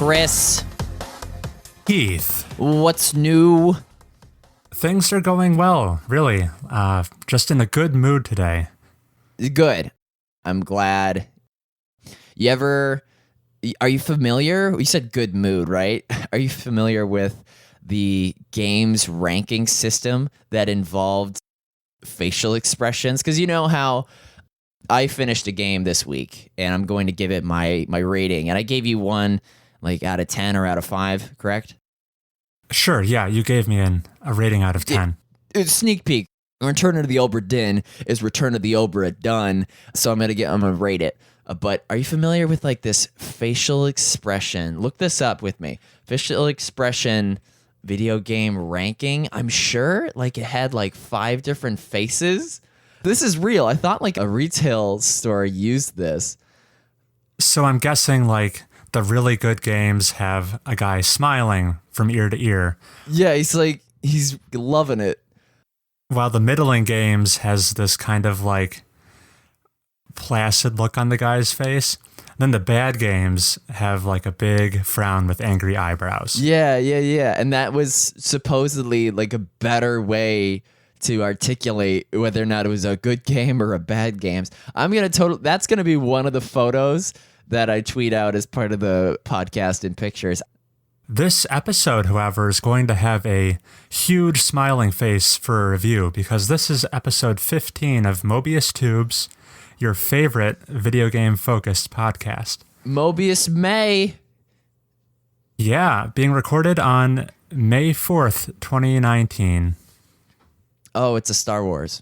Chris. Heath. What's new? Things are going well, really. Just in a good mood today. Good. I'm glad. Are you familiar? You said good mood, right? Are you familiar with the game's ranking system that involved facial expressions? Because you know how I finished a game this week and I'm going to give it my rating, and I gave you one like out of 10 or out of 5, correct? Sure, yeah, you gave me a rating out of 10. Sneak peek. Return of the Obra Dinn is Return of the Obra Done, so I'm gonna rate it. But are you familiar with like this facial expression? Look this up with me. Facial expression video game ranking. I'm sure like it had like 5 different faces. This is real. I thought like a retail store used this. So I'm guessing like the really good games have a guy smiling from ear to ear. Yeah, he's loving it. While the middling games has this kind of like placid look on the guy's face. Then the bad games have like a big frown with angry eyebrows. Yeah. And that was supposedly like a better way to articulate whether or not it was a good game or a bad game. That's gonna be one of the photos that I tweet out as part of the podcast in pictures. This episode, however, is going to have a huge smiling face for a review because this is episode 15 of Mobius Tubes, your favorite video game focused podcast. Mobius May. Yeah, being recorded on May 4th, 2019. Oh, it's a Star Wars.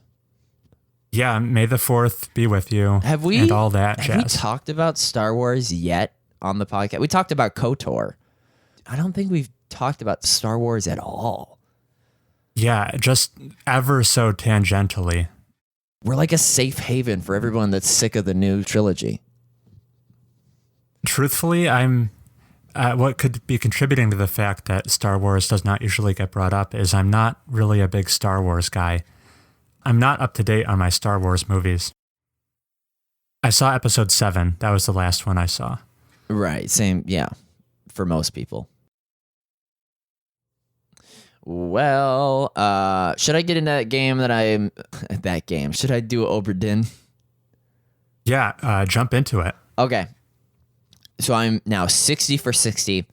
Yeah, May the 4th be with you. And all that jazz. Have we talked about Star Wars yet on the podcast? We talked about KOTOR. I don't think we've talked about Star Wars at all. Yeah, just ever so tangentially. We're like a safe haven for everyone that's sick of the new trilogy. Truthfully, what could be contributing to the fact that Star Wars does not usually get brought up is I'm not really a big Star Wars guy. I'm not up to date on my Star Wars movies. I saw episode 7. That was the last one I saw. Right, same, yeah, for most people. Well, should I get into that game Should I do Obra Dinn? Yeah, jump into it. Okay. So I'm now 60 for 60.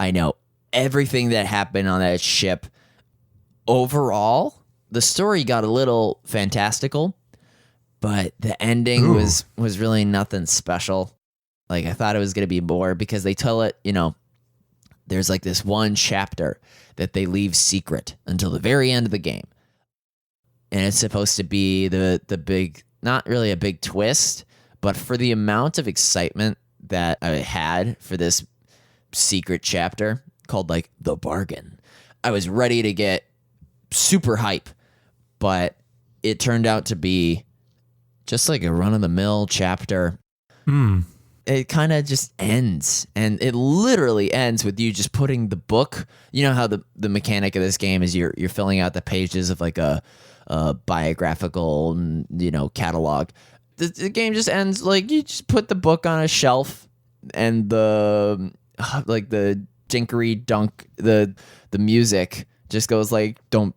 I know everything that happened on that ship. Overall, the story got a little fantastical, but the ending was really nothing special. Like I thought it was going to be more because they tell it, there's like this one chapter that they leave secret until the very end of the game. And it's supposed to be the big, not really a big twist, but for the amount of excitement that I had for this secret chapter called like The Bargain, I was ready to get super hype, but it turned out to be just like a run-of-the-mill chapter. It kind of just ends, and it literally ends with you just putting the book. You know how the mechanic of this game is you're filling out the pages of like a biographical, catalog. The game just ends like you just put the book on a shelf, and the dinkery dunk, the music just goes like dump,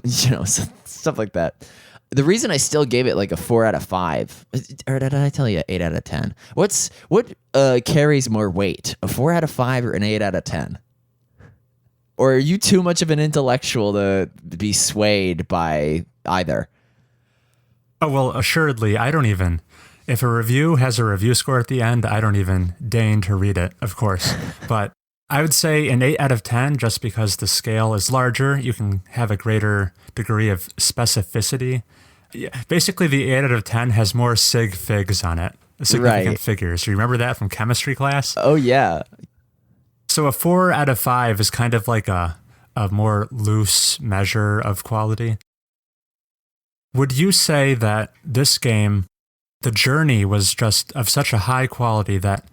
stuff like that. The reason I still gave it like a 4 out of 5, or did I tell you 8 out of 10? What carries more weight, a 4 out of 5 or an 8 out of 10? Or are you too much of an intellectual to be swayed by either? Oh, well, assuredly, if a review has a review score at the end, I don't even deign to read it, of course. But I would say an 8 out of 10 just because the scale is larger. You can have a greater degree of specificity. Yeah, basically, the 8 out of 10 has more sig figs on it, significant figures. You remember that from chemistry class? Oh, yeah. So a 4 out of 5 is kind of like a more loose measure of quality. Would you say that this game, the journey was just of such a high quality that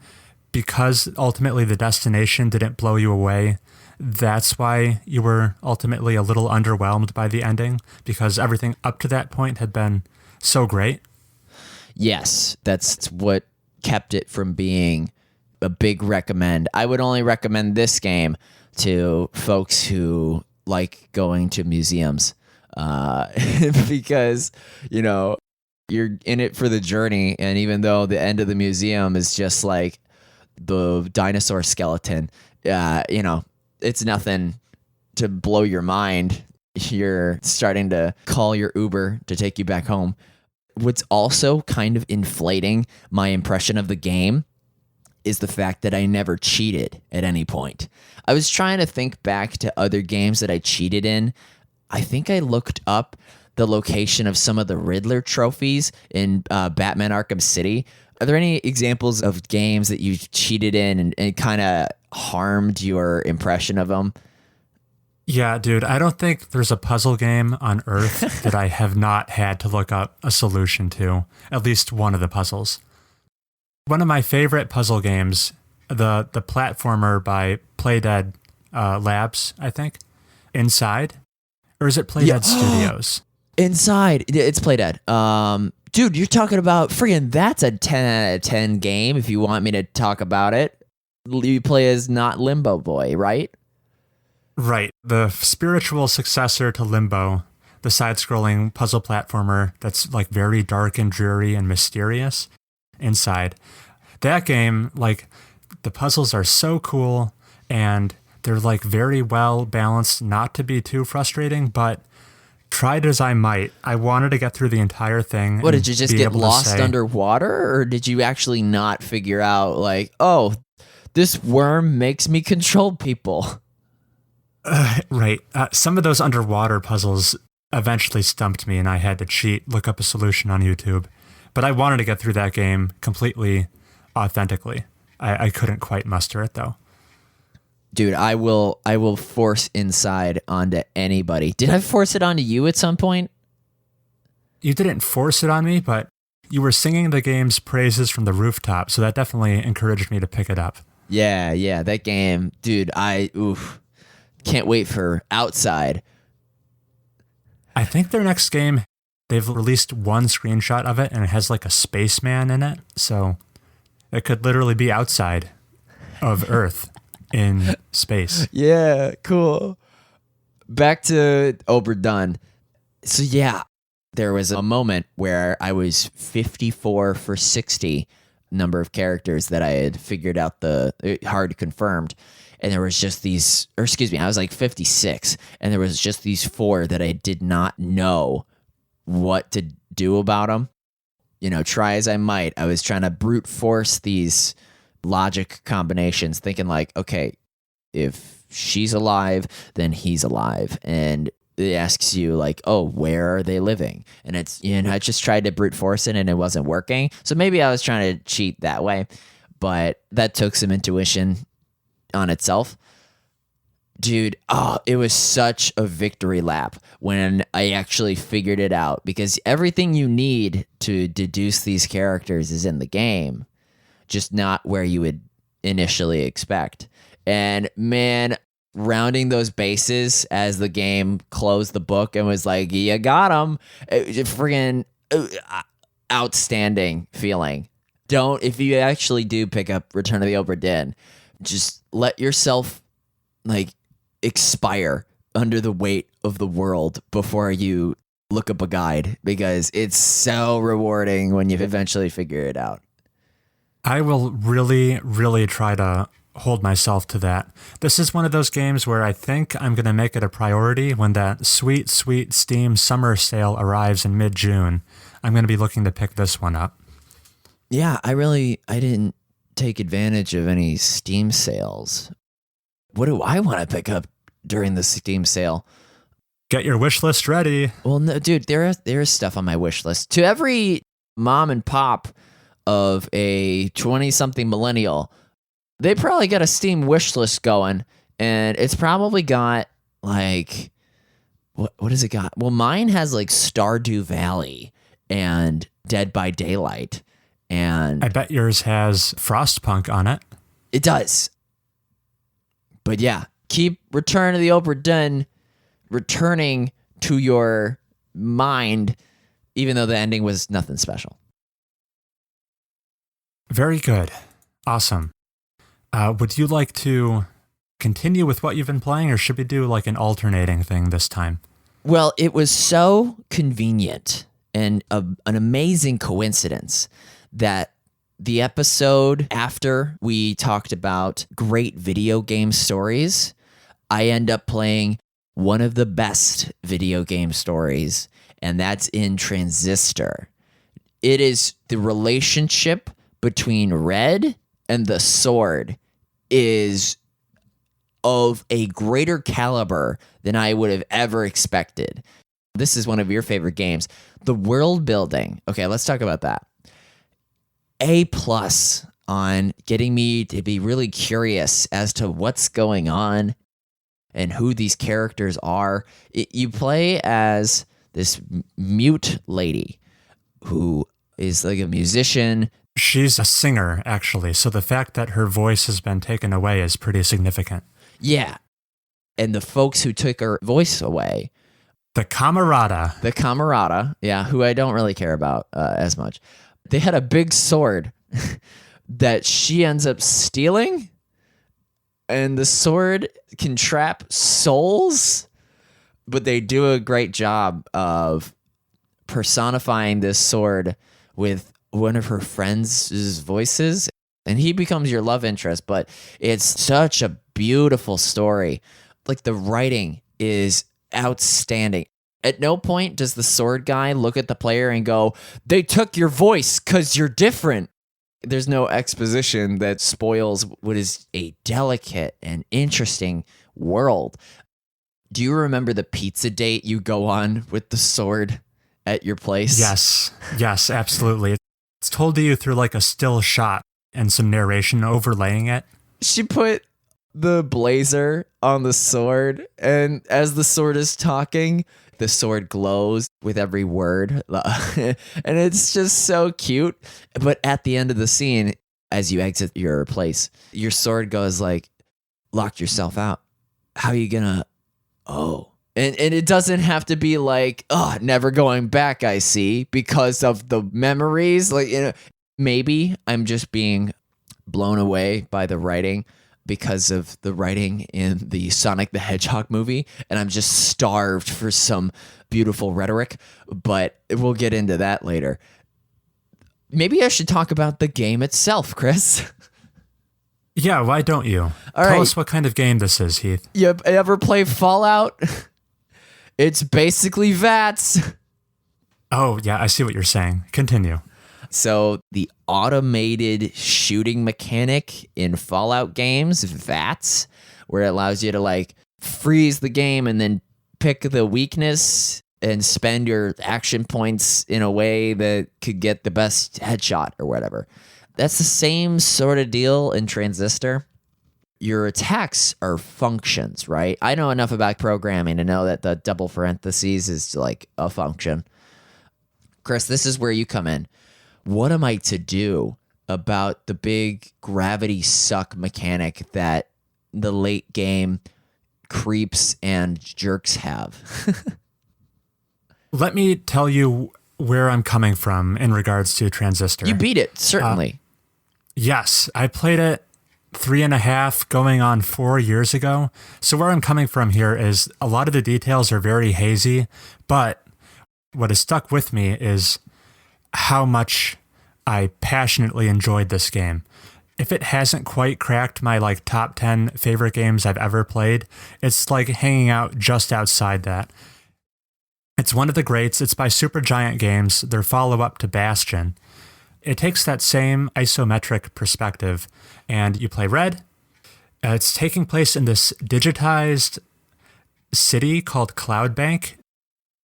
because ultimately the destination didn't blow you away, that's why you were ultimately a little underwhelmed by the ending? Because everything up to that point had been so great? Yes, that's what kept it from being a big recommend. I would only recommend this game to folks who like going to museums because, you know, you're in it for the journey. And even though the end of the museum is just like the dinosaur skeleton, you know, it's nothing to blow your mind. You're starting to call your Uber to take you back home. What's also kind of inflating my impression of the game is the fact that I never cheated at any point. I was trying to think back to other games that I cheated in. I think I looked up the location of some of the Riddler trophies in Batman Arkham City. Are there any examples of games that you cheated in and kind of harmed your impression of them? Yeah, dude, I don't think there's a puzzle game on Earth that I have not had to look up a solution to, at least one of the puzzles. One of my favorite puzzle games, the platformer by Playdead Labs, I think, Inside, or is it Playdead Studios? Inside, it's Playdead. Dude, you're talking about friggin' that's a 10 out of 10 game if you want me to talk about it. You play as not Limbo Boy, right? Right. The spiritual successor to Limbo, the side-scrolling puzzle platformer that's like very dark and dreary and mysterious. Inside. That game, like, the puzzles are so cool and they're like very well balanced, not to be too frustrating, but tried as I might, I wanted to get through the entire thing. What, did you just get lost underwater, or did you actually not figure out, like, oh, this worm makes me control people? Right. Some of those underwater puzzles eventually stumped me and I had to cheat, look up a solution on YouTube. But I wanted to get through that game completely authentically. I couldn't quite muster it, though. Dude, I will force Inside onto anybody. Did I force it onto you at some point? You didn't force it on me, but you were singing the game's praises from the rooftop, so that definitely encouraged me to pick it up. Yeah, that game, dude, can't wait for Outside. I think their next game, they've released one screenshot of it, and it has like a spaceman in it, so it could literally be outside of Earth in space. Yeah, cool. Back to Obra Dinn. So yeah, there was a moment where I was 54 for 60 number of characters that I had figured out the hard confirmed. And there was just these, I was like 56, and there was just these 4 that I did not know what to do about them. You know, try as I might, I was trying to brute force these logic combinations, thinking like, okay, if she's alive, then he's alive. And it asks you like, oh, where are they living? And it's, you know, I just tried to brute force it and it wasn't working. So maybe I was trying to cheat that way, but that took some intuition on itself. Dude, it was such a victory lap when I actually figured it out, because everything you need to deduce these characters is in the game, just not where you would initially expect. And man, rounding those bases as the game closed the book and was like, you got him. Friggin' outstanding feeling. If you actually do pick up Return of the Obra Dinn, just let yourself like expire under the weight of the world before you look up a guide, because it's so rewarding when you eventually figure it out. I will really, really try to hold myself to that. This is one of those games where I think I'm going to make it a priority when that sweet, sweet Steam summer sale arrives in mid-June. I'm going to be looking to pick this one up. Yeah, I didn't take advantage of any Steam sales. What do I want to pick up during the Steam sale? Get your wish list ready. Well, no, dude, there is stuff on my wish list. To every mom and pop of a 20-something millennial, they probably got a Steam wish list going, and it's probably got like, what has it got? Well, mine has like Stardew Valley and Dead by Daylight, and I bet yours has Frostpunk on it. It does. But yeah, keep Return of the Obra Dinn returning to your mind, even though the ending was nothing special. Very good. Awesome. Would you like to continue with what you've been playing, or should we do like an alternating thing this time? Well, it was so convenient and an amazing coincidence that the episode after we talked about great video game stories, I end up playing one of the best video game stories, and that's in Transistor. It is the relationship between Red and the sword is of a greater caliber than I would have ever expected. This is one of your favorite games. The world building. Okay, let's talk about that. A+ on getting me to be really curious as to what's going on and who these characters are. You play as this mute lady who is like a musician. She's a singer, actually, so the fact that her voice has been taken away is pretty significant. Yeah. And the folks who took her voice away. The Camerata, yeah, who I don't really care about as much. They had a big sword that she ends up stealing, and the sword can trap souls, but they do a great job of personifying this sword with one of her friends' voices, and he becomes your love interest, but it's such a beautiful story. Like, the writing is outstanding. At no point does the sword guy look at the player and go, "They took your voice because you're different." There's no exposition that spoils what is a delicate and interesting world. Do you remember the pizza date you go on with the sword at your place? Yes, absolutely. It's told to you through like a still shot and some narration overlaying it. She put the blazer on the sword, and as the sword is talking, the sword glows with every word. And it's just so cute. But at the end of the scene, as you exit your place, your sword goes like, "Locked yourself out. How are you gonna, oh." And it doesn't have to be like, "Oh, never going back, I see," because of the memories. Like, you know, maybe I'm just being blown away by the writing because of the writing in the Sonic the Hedgehog movie, and I'm just starved for some beautiful rhetoric, but we'll get into that later. Maybe I should talk about the game itself, Chris. Yeah, why don't you? Tell us what kind of game this is, Heath. You ever play Fallout? It's basically VATS. Oh, yeah, I see what you're saying. Continue. So the automated shooting mechanic in Fallout games, VATS, where it allows you to like freeze the game and then pick the weakness and spend your action points in a way that could get the best headshot or whatever. That's the same sort of deal in Transistor. Your attacks are functions, right? I know enough about programming to know that the double parentheses is like a function. Chris, this is where you come in. What am I to do about the big gravity suck mechanic that the late game creeps and jerks have? Let me tell you where I'm coming from in regards to Transistor. You beat it, certainly. Yes, I played it 3.5 going on 4 years ago. So where I'm coming from here is a lot of the details are very hazy, but what has stuck with me is how much I passionately enjoyed this game. If it hasn't quite cracked my like top 10 favorite games I've ever played, it's like hanging out just outside that. It's one of the greats. It's by Supergiant Games, their follow-up to Bastion. It takes that same isometric perspective, and you play Red. It's taking place in this digitized city called Cloudbank.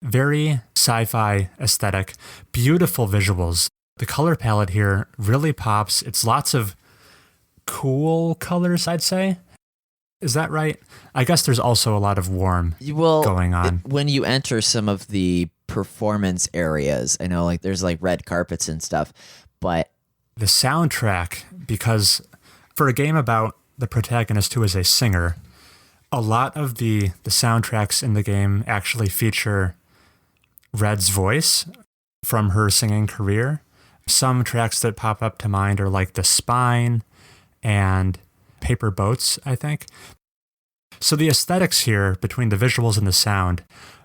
Very sci-fi aesthetic, beautiful visuals. The color palette here really pops. It's lots of cool colors, I'd say. Is that right? I guess there's also a lot of warm going on. When you enter some of the performance areas, I know like there's like red carpets and stuff, but the soundtrack, because for a game about the protagonist who is a singer, a lot of the soundtracks in the game actually feature Red's voice from her singing career. Some tracks that pop up to mind are like The Spine and paper boats, I think. So the aesthetics here, between the visuals and the sound,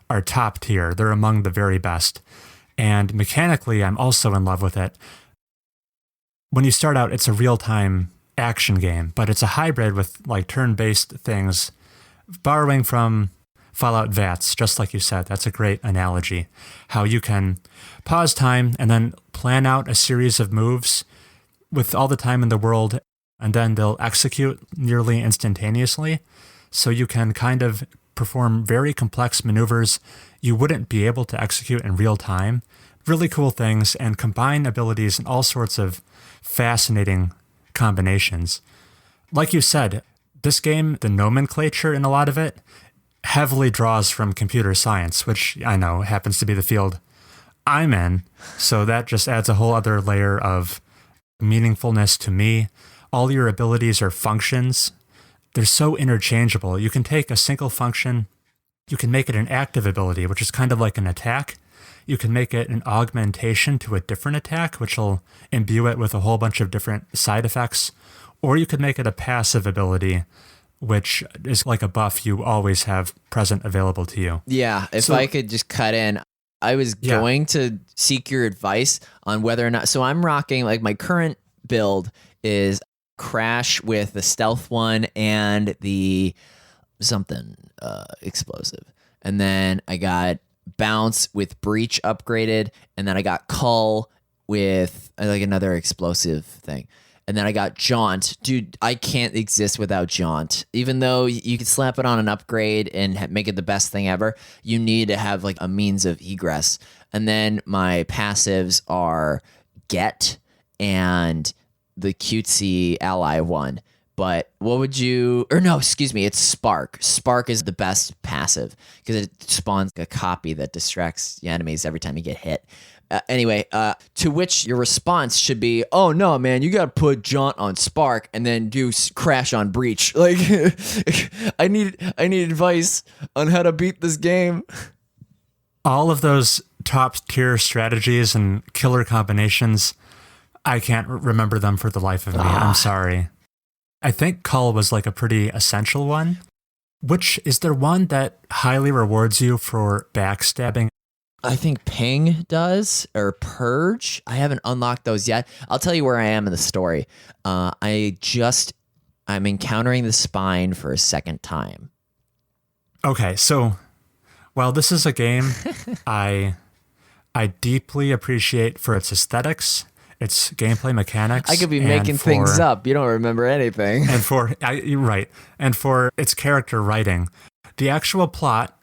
are top tier. They're among the very best. And mechanically, I'm also in love with it. When you start out, it's a real-time action game, but it's a hybrid with like turn-based things, borrowing from Fallout VATS, just like you said. That's a great analogy. How you can pause time and then plan out a series of moves with all the time in the world, and then they'll execute nearly instantaneously. So you can kind of perform very complex maneuvers you wouldn't be able to execute in real time. Really cool things, and combine abilities in all sorts of fascinating combinations. Like you said, this game, the nomenclature in a lot of it, heavily draws from computer science, which I know happens to be the field I'm in. So that just adds a whole other layer of meaningfulness to me. All your abilities are functions. They're so interchangeable. You can take a single function, you can make it an active ability, which is kind of like an attack. You can make it an augmentation to a different attack, which will imbue it with a whole bunch of different side effects. Or you could make it a passive ability, which is like a buff you always have present available to you. Yeah, if I could just cut in, I was going to seek your advice on whether or not. So I'm rocking, like, my current build is Crash with the stealth one and the something explosive. And then I got Bounce with Breach upgraded. And then I got Cull with like another explosive thing. And then I got Jaunt. Dude, I can't exist without Jaunt. Even though you could slap it on an upgrade and make it the best thing ever, you need to have like a means of egress. And then my passives are Get and the cutesy ally one. But what would you, or no, excuse me, it's Spark. Spark is the best passive because it spawns a copy that distracts the enemies every time you get hit. Anyway, to which your response should be, oh no, man, you got to put Jaunt on Spark and then do Crash on Breach. Like, I need advice on how to beat this game. All of those top tier strategies and killer combinations, I can't remember them for the life of me. I'm sorry. I think Cull was like a pretty essential one. Which, is there one that highly rewards you for backstabbing? I think Ping does, or Purge. I haven't unlocked those yet. I'll tell you where I am in the story. I'm encountering the Spine for a second time. Okay, so while this is a game I deeply appreciate for its aesthetics, its gameplay mechanics. I could be making things up. You don't remember anything. You're right. And for its character writing, the actual plot,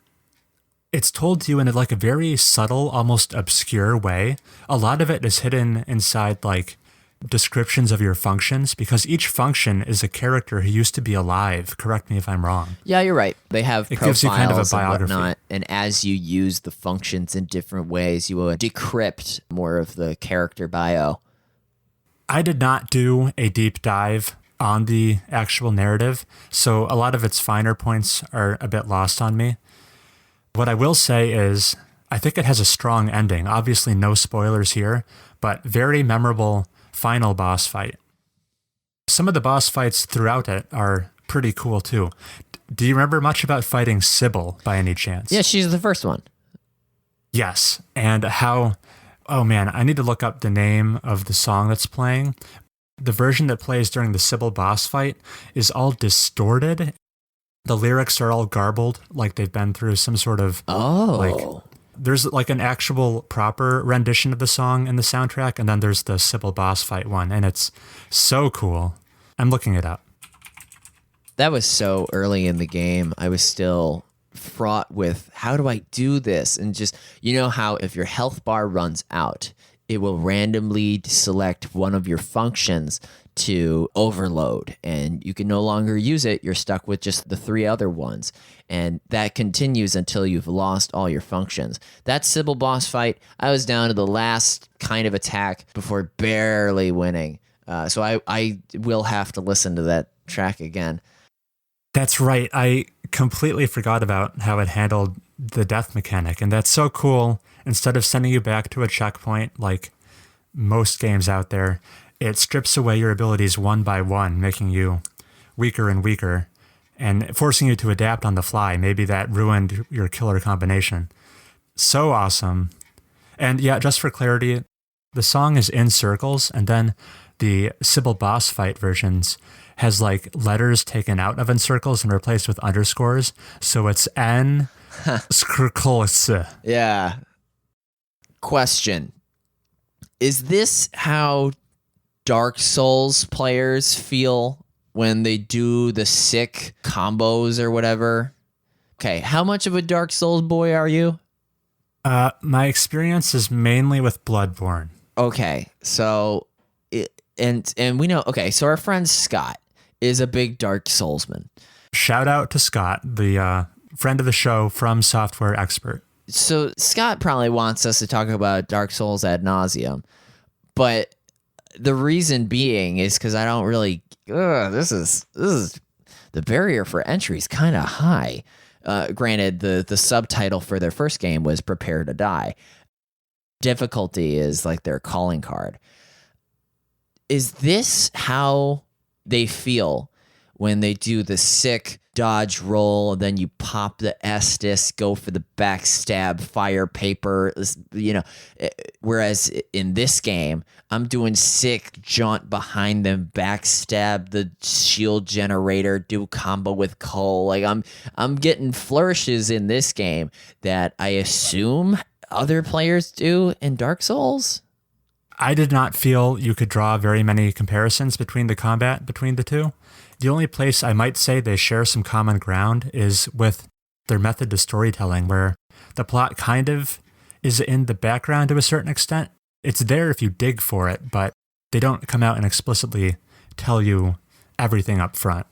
it's told to you in like a very subtle, almost obscure way. A lot of it is hidden inside like descriptions of your functions, because each function is a character who used to be alive. Correct me if I'm wrong. Yeah, you're right. They have it profiles gives you kind of a biography. and whatnot, and as you use the functions in different ways, you will decrypt more of the character bio. I did not do a deep dive on the actual narrative, so a lot of its finer points are a bit lost on me. What I will say is, I think it has a strong ending. Obviously, no spoilers here, but very memorable final boss fight. Some of the boss fights throughout it are pretty cool too. Do you remember much about fighting Sybil by any chance? Yeah, she's the first one. Yes, and how... Oh man, I need to look up the name of the song that's playing. The version that plays during the Sybil boss fight is all distorted. The lyrics are all garbled, like they've been through some sort of... there's like an actual proper rendition of the song in the soundtrack, and then there's the Sybil boss fight one, and it's so cool. I'm looking it up. That was so early in the game. I was still fraught with, how do I do this? And just, you know how if your health bar runs out, it will randomly select one of your functions to overload, and you can no longer use it. You're stuck with just the three other ones, and that continues until you've lost all your functions. That Sybil boss fight, I was down to the last kind of attack before barely winning. So I will have to listen to that track again. That's right. I completely forgot about how it handled the death mechanic, and that's so cool. Instead of sending you back to a checkpoint like most games out there, it strips away your abilities one by one, making you weaker and weaker and forcing you to adapt on the fly. Maybe that ruined your killer combination. So awesome. And yeah, just for clarity, the song is in circles, and then the Sybil boss fight versions has like letters taken out of in circles and replaced with underscores. So it's N circles. Yeah. Question. Is this how Dark Souls players feel when they do the sick combos or whatever? Okay, how much of a Dark Souls boy are you? My experience is mainly with Bloodborne. Okay, so and we know. Okay, so our friend Scott is a big Dark Soulsman. Shout out to Scott, the friend of the show from Software Expert. So Scott probably wants us to talk about Dark Souls ad nauseum, but the reason being is because I don't really. This is the barrier for entry is kind of high. Granted, the subtitle for their first game was "Prepare to Die." Difficulty is like their calling card. Is this how they feel when they do the sick dodge roll, and then you pop the Estus, go for the backstab, fire paper, whereas in this game, I'm doing sick jaunt behind them, backstab the shield generator, do combo with Cole. Like I'm getting flourishes in this game that I assume other players do in Dark Souls. I did not feel you could draw very many comparisons between the combat between the two. The only place I might say they share some common ground is with their method to storytelling, where the plot kind of is in the background to a certain extent. It's there if you dig for it, but they don't come out and explicitly tell you everything up front.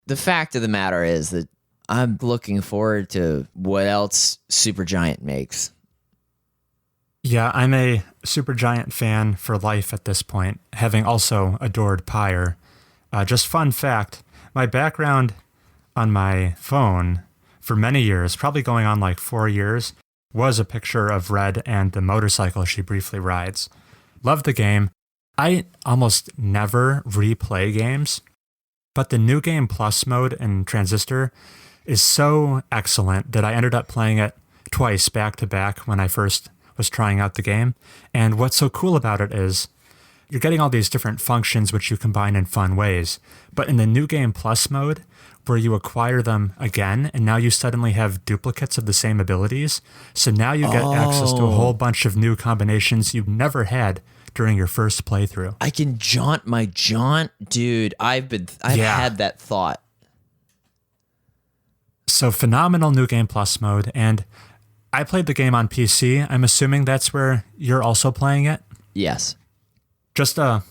The fact of the matter is that I'm looking forward to what else Supergiant makes. Yeah, I'm a Supergiant fan for life at this point, having also adored Pyre. Just fun fact, my background on my phone for many years, probably going on like 4 years, was a picture of Red and the motorcycle she briefly rides. Love the game. I almost never replay games, but the New Game Plus mode in Transistor is so excellent that I ended up playing it twice back to back when I first was trying out the game. And what's so cool about it is you're getting all these different functions which you combine in fun ways. But in the New Game Plus mode, where you acquire them again, and now you suddenly have duplicates of the same abilities. So now you get access to a whole bunch of new combinations you never had during your first playthrough. I can jaunt my jaunt. Dude, I've had that thought. So phenomenal New Game Plus mode. And I played the game on PC. I'm assuming that's where you're also playing it? Yes. Just a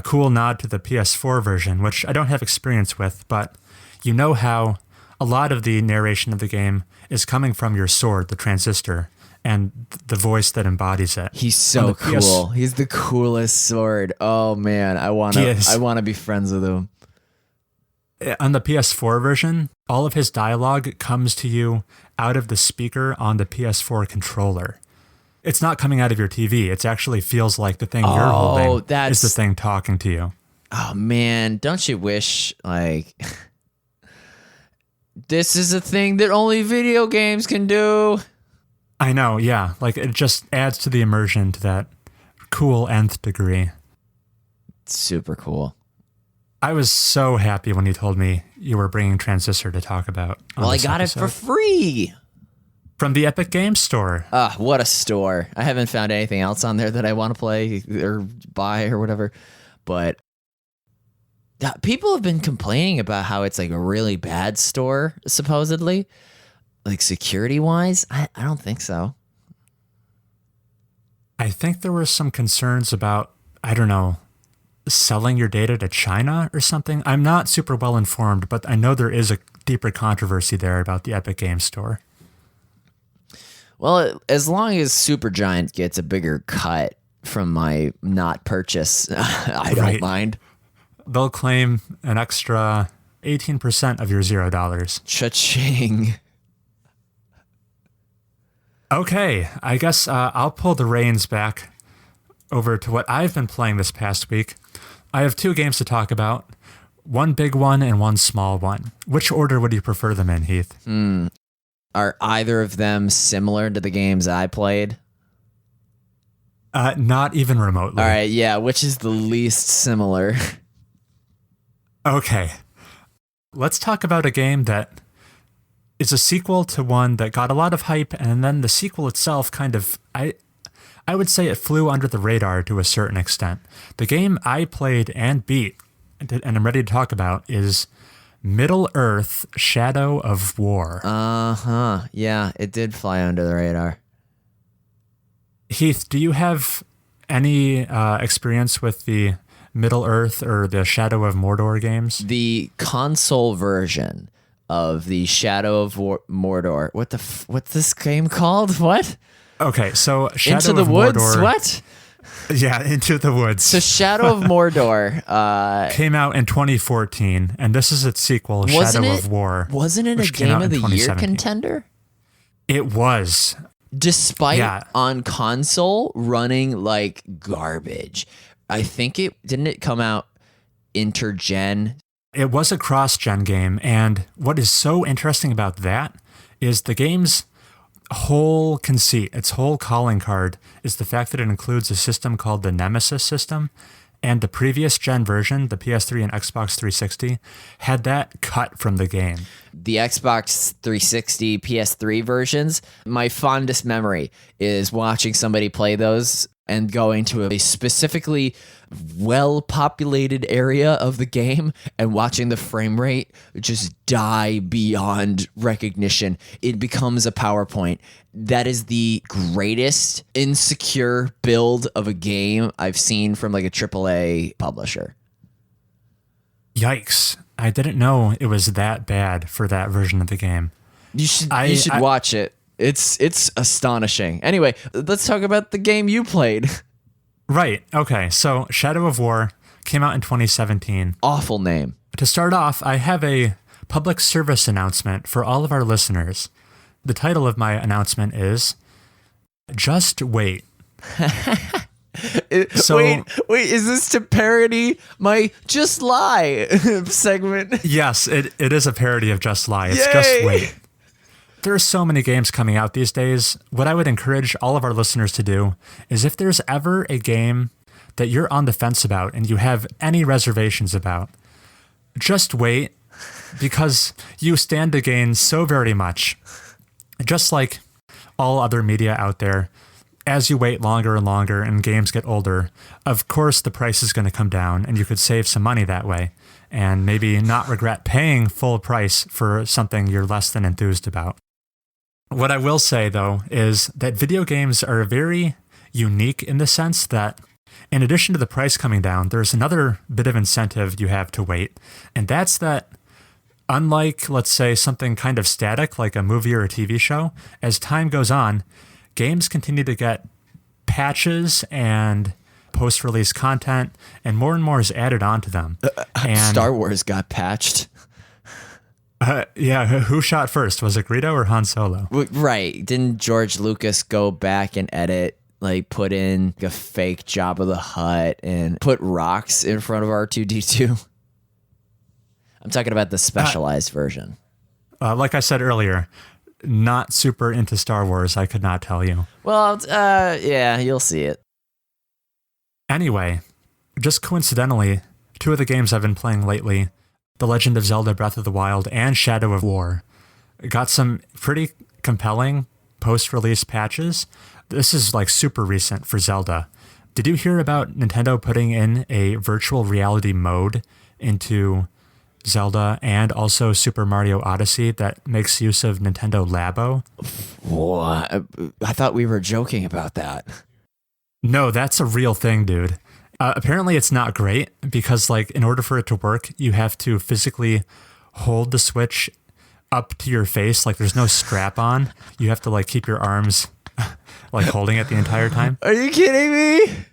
cool nod to the PS4 version, which I don't have experience with, but you know how a lot of the narration of the game is coming from your sword, the Transistor, and the voice that embodies it. He's so cool. He's the coolest sword. Oh man, I wanna be friends with him. On the PS4 version, all of his dialogue comes to you out of the speaker on the PS4 controller. It's not coming out of your TV. It actually feels like the thing you're holding is the thing talking to you. Oh man, don't you wish like this is a thing that only video games can do? I know, yeah. Like it just adds to the immersion to that cool nth degree. Super cool. I was so happy when you told me you were bringing Transistor to talk about. Well, I got it for free. From the Epic Games Store. What a store. I haven't found anything else on there that I want to play or buy or whatever. But people have been complaining about how it's like a really bad store, supposedly. Like security-wise. I don't think so. I think there were some concerns about, I don't know, selling your data to China or something. I'm not super well informed, but I know there is a deeper controversy there about the Epic Games Store. Well, as long as Supergiant gets a bigger cut from my not purchase, I don't mind. They'll claim an extra 18% of your $0. Cha-ching. Okay, I guess I'll pull the reins back over to what I've been playing this past week. I have 2 games to talk about. one big one and one small one. Which order would you prefer them in, Heath? Are either of them similar to the games I played? Not even remotely. All right, yeah. Which is the least similar? Okay. Let's talk about a game that is a sequel to one that got a lot of hype, and then the sequel itself kind of, I would say it flew under the radar to a certain extent. The game I played and beat, and I'm ready to talk about, is Middle-earth: Shadow of War. Yeah, it did fly under the radar. Heath, do you have any experience with the Middle-earth or the Shadow of Mordor games? The console version of the Shadow of Mordor. What's this game called? What? Okay, so Shadow Into the of Woods? Mordor. What? Yeah, Into the Woods. So Shadow of Mordor came out in 2014, and this is its sequel, Shadow of War. Wasn't it a Game of the Year contender? It was. Despite on console running like garbage. I think didn't it come out intergen? It was a cross-gen game, and what is so interesting about that is the game's whole conceit, its whole calling card, is the fact that it includes a system called the Nemesis system, and the previous gen version, the PS3 and Xbox 360, had that cut from the game. The Xbox 360, PS3 versions, my fondest memory is watching somebody play those and going to a specifically well-populated area of the game and watching the frame rate just die beyond recognition. It becomes a PowerPoint. That is the greatest insecure build of a game I've seen from like a AAA publisher. Yikes. I didn't know it was that bad for that version of the game. You should watch it. It's astonishing. Anyway, let's talk about the game you played. Right. Okay. So Shadow of War came out in 2017. Awful name. To start off, I have a public service announcement for all of our listeners. The title of my announcement is Just Wait. Wait, is this to parody my Just Lie segment? Yes, it is a parody of Just Lie. It's Yay! Just Wait. There are so many games coming out these days. What I would encourage all of our listeners to do is if there's ever a game that you're on the fence about and you have any reservations about, just wait, because you stand to gain so very much. Just like all other media out there, as you wait longer and longer and games get older, of course the price is going to come down and you could save some money that way and maybe not regret paying full price for something you're less than enthused about. What I will say, though, is that video games are very unique in the sense that in addition to the price coming down, there's another bit of incentive you have to wait. And that's that unlike, let's say, something kind of static like a movie or a TV show, as time goes on, games continue to get patches and post-release content, and more is added onto them. And Star Wars got patched. Yeah, who shot first? Was it Greedo or Han Solo? Right. Didn't George Lucas go back and edit, like put in a fake Jabba the Hutt and put rocks in front of R2-D2? I'm talking about the specialized version. Like I said earlier, not super into Star Wars, I could not tell you. Well, yeah, you'll see it. Anyway, just coincidentally, two of the games I've been playing lately, The Legend of Zelda Breath of the Wild and Shadow of War, got some pretty compelling post-release patches. This is like super recent for Zelda. Did you hear about Nintendo putting in a virtual reality mode into Zelda and also Super Mario Odyssey that makes use of Nintendo Labo? What? I thought we were joking about that. No, that's a real thing, dude. Apparently it's not great because, like, in order for it to work, you have to physically hold the Switch up to your face. Like, there's no strap on. You have to, like, keep your arms, like, holding it the entire time. Are you kidding me?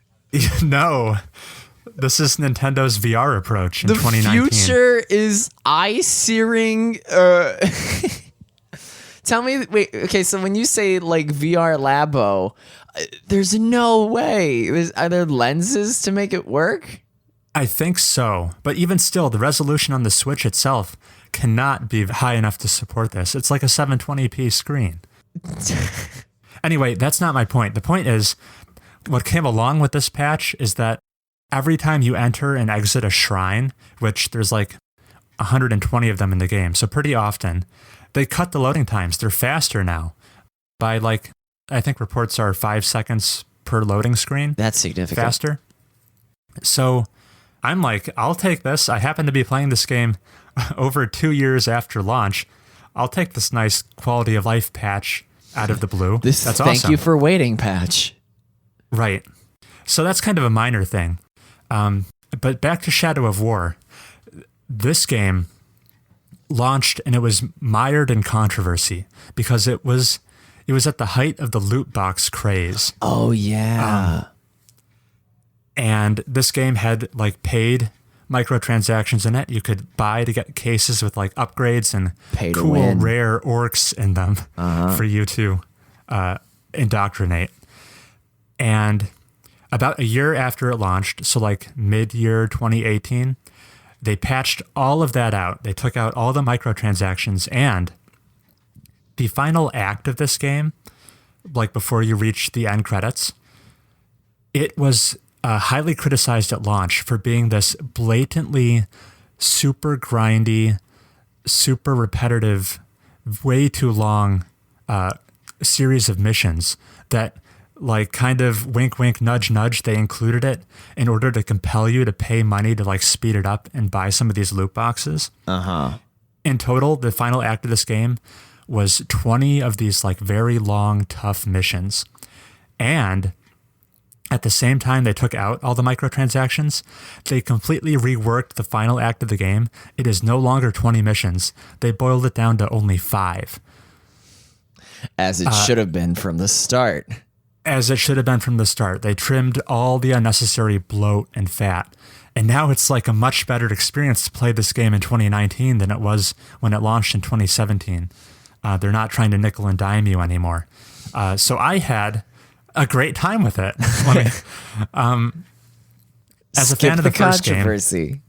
No. This is Nintendo's VR approach in 2019. The future is eye-searing. Tell me, wait, okay, so when you say, like, VR Labo, there's no way. Are there lenses to make it work? I think so. But even still, the resolution on the Switch itself cannot be high enough to support this. It's like a 720p screen. Anyway, that's not my point. The point is, what came along with this patch is that every time you enter and exit a shrine, which there's like 120 of them in the game, so pretty often, they cut the loading times. They're faster now by like, I think reports are 5 seconds per loading screen. That's significant. Faster. So I'm like, I'll take this. I happen to be playing this game over 2 years after launch. I'll take this nice quality of life patch out of the blue. That's awesome. Thank you for waiting patch. Right. So that's kind of a minor thing. But back to Shadow of War. This game launched and it was mired in controversy because it was at the height of the loot box craze. Oh, yeah. And this game had like paid microtransactions in it. You could buy to get cases with like upgrades and Pay to cool win. rare orcs in them for you to indoctrinate. And about a year after it launched, so like mid-year 2018, they patched all of that out. They took out all the microtransactions, and the final act of this game, like before you reach the end credits, it was highly criticized at launch for being this blatantly super grindy, super repetitive, way too long series of missions that, like, kind of wink, wink, nudge, nudge, they included it in order to compel you to pay money to like speed it up and buy some of these loot boxes. In total, the final act of this game was 20 of these like very long, tough missions. And at the same time they took out all the microtransactions, they completely reworked the final act of the game. It is no longer 20 missions. They boiled it down to only 5. As it should have been from the start. As it should have been from the start. They trimmed all the unnecessary bloat and fat. And now it's like a much better experience to play this game in 2019 than it was when it launched in 2017. They're not trying to nickel and dime you anymore. So I had a great time with it. As a fan of the first game.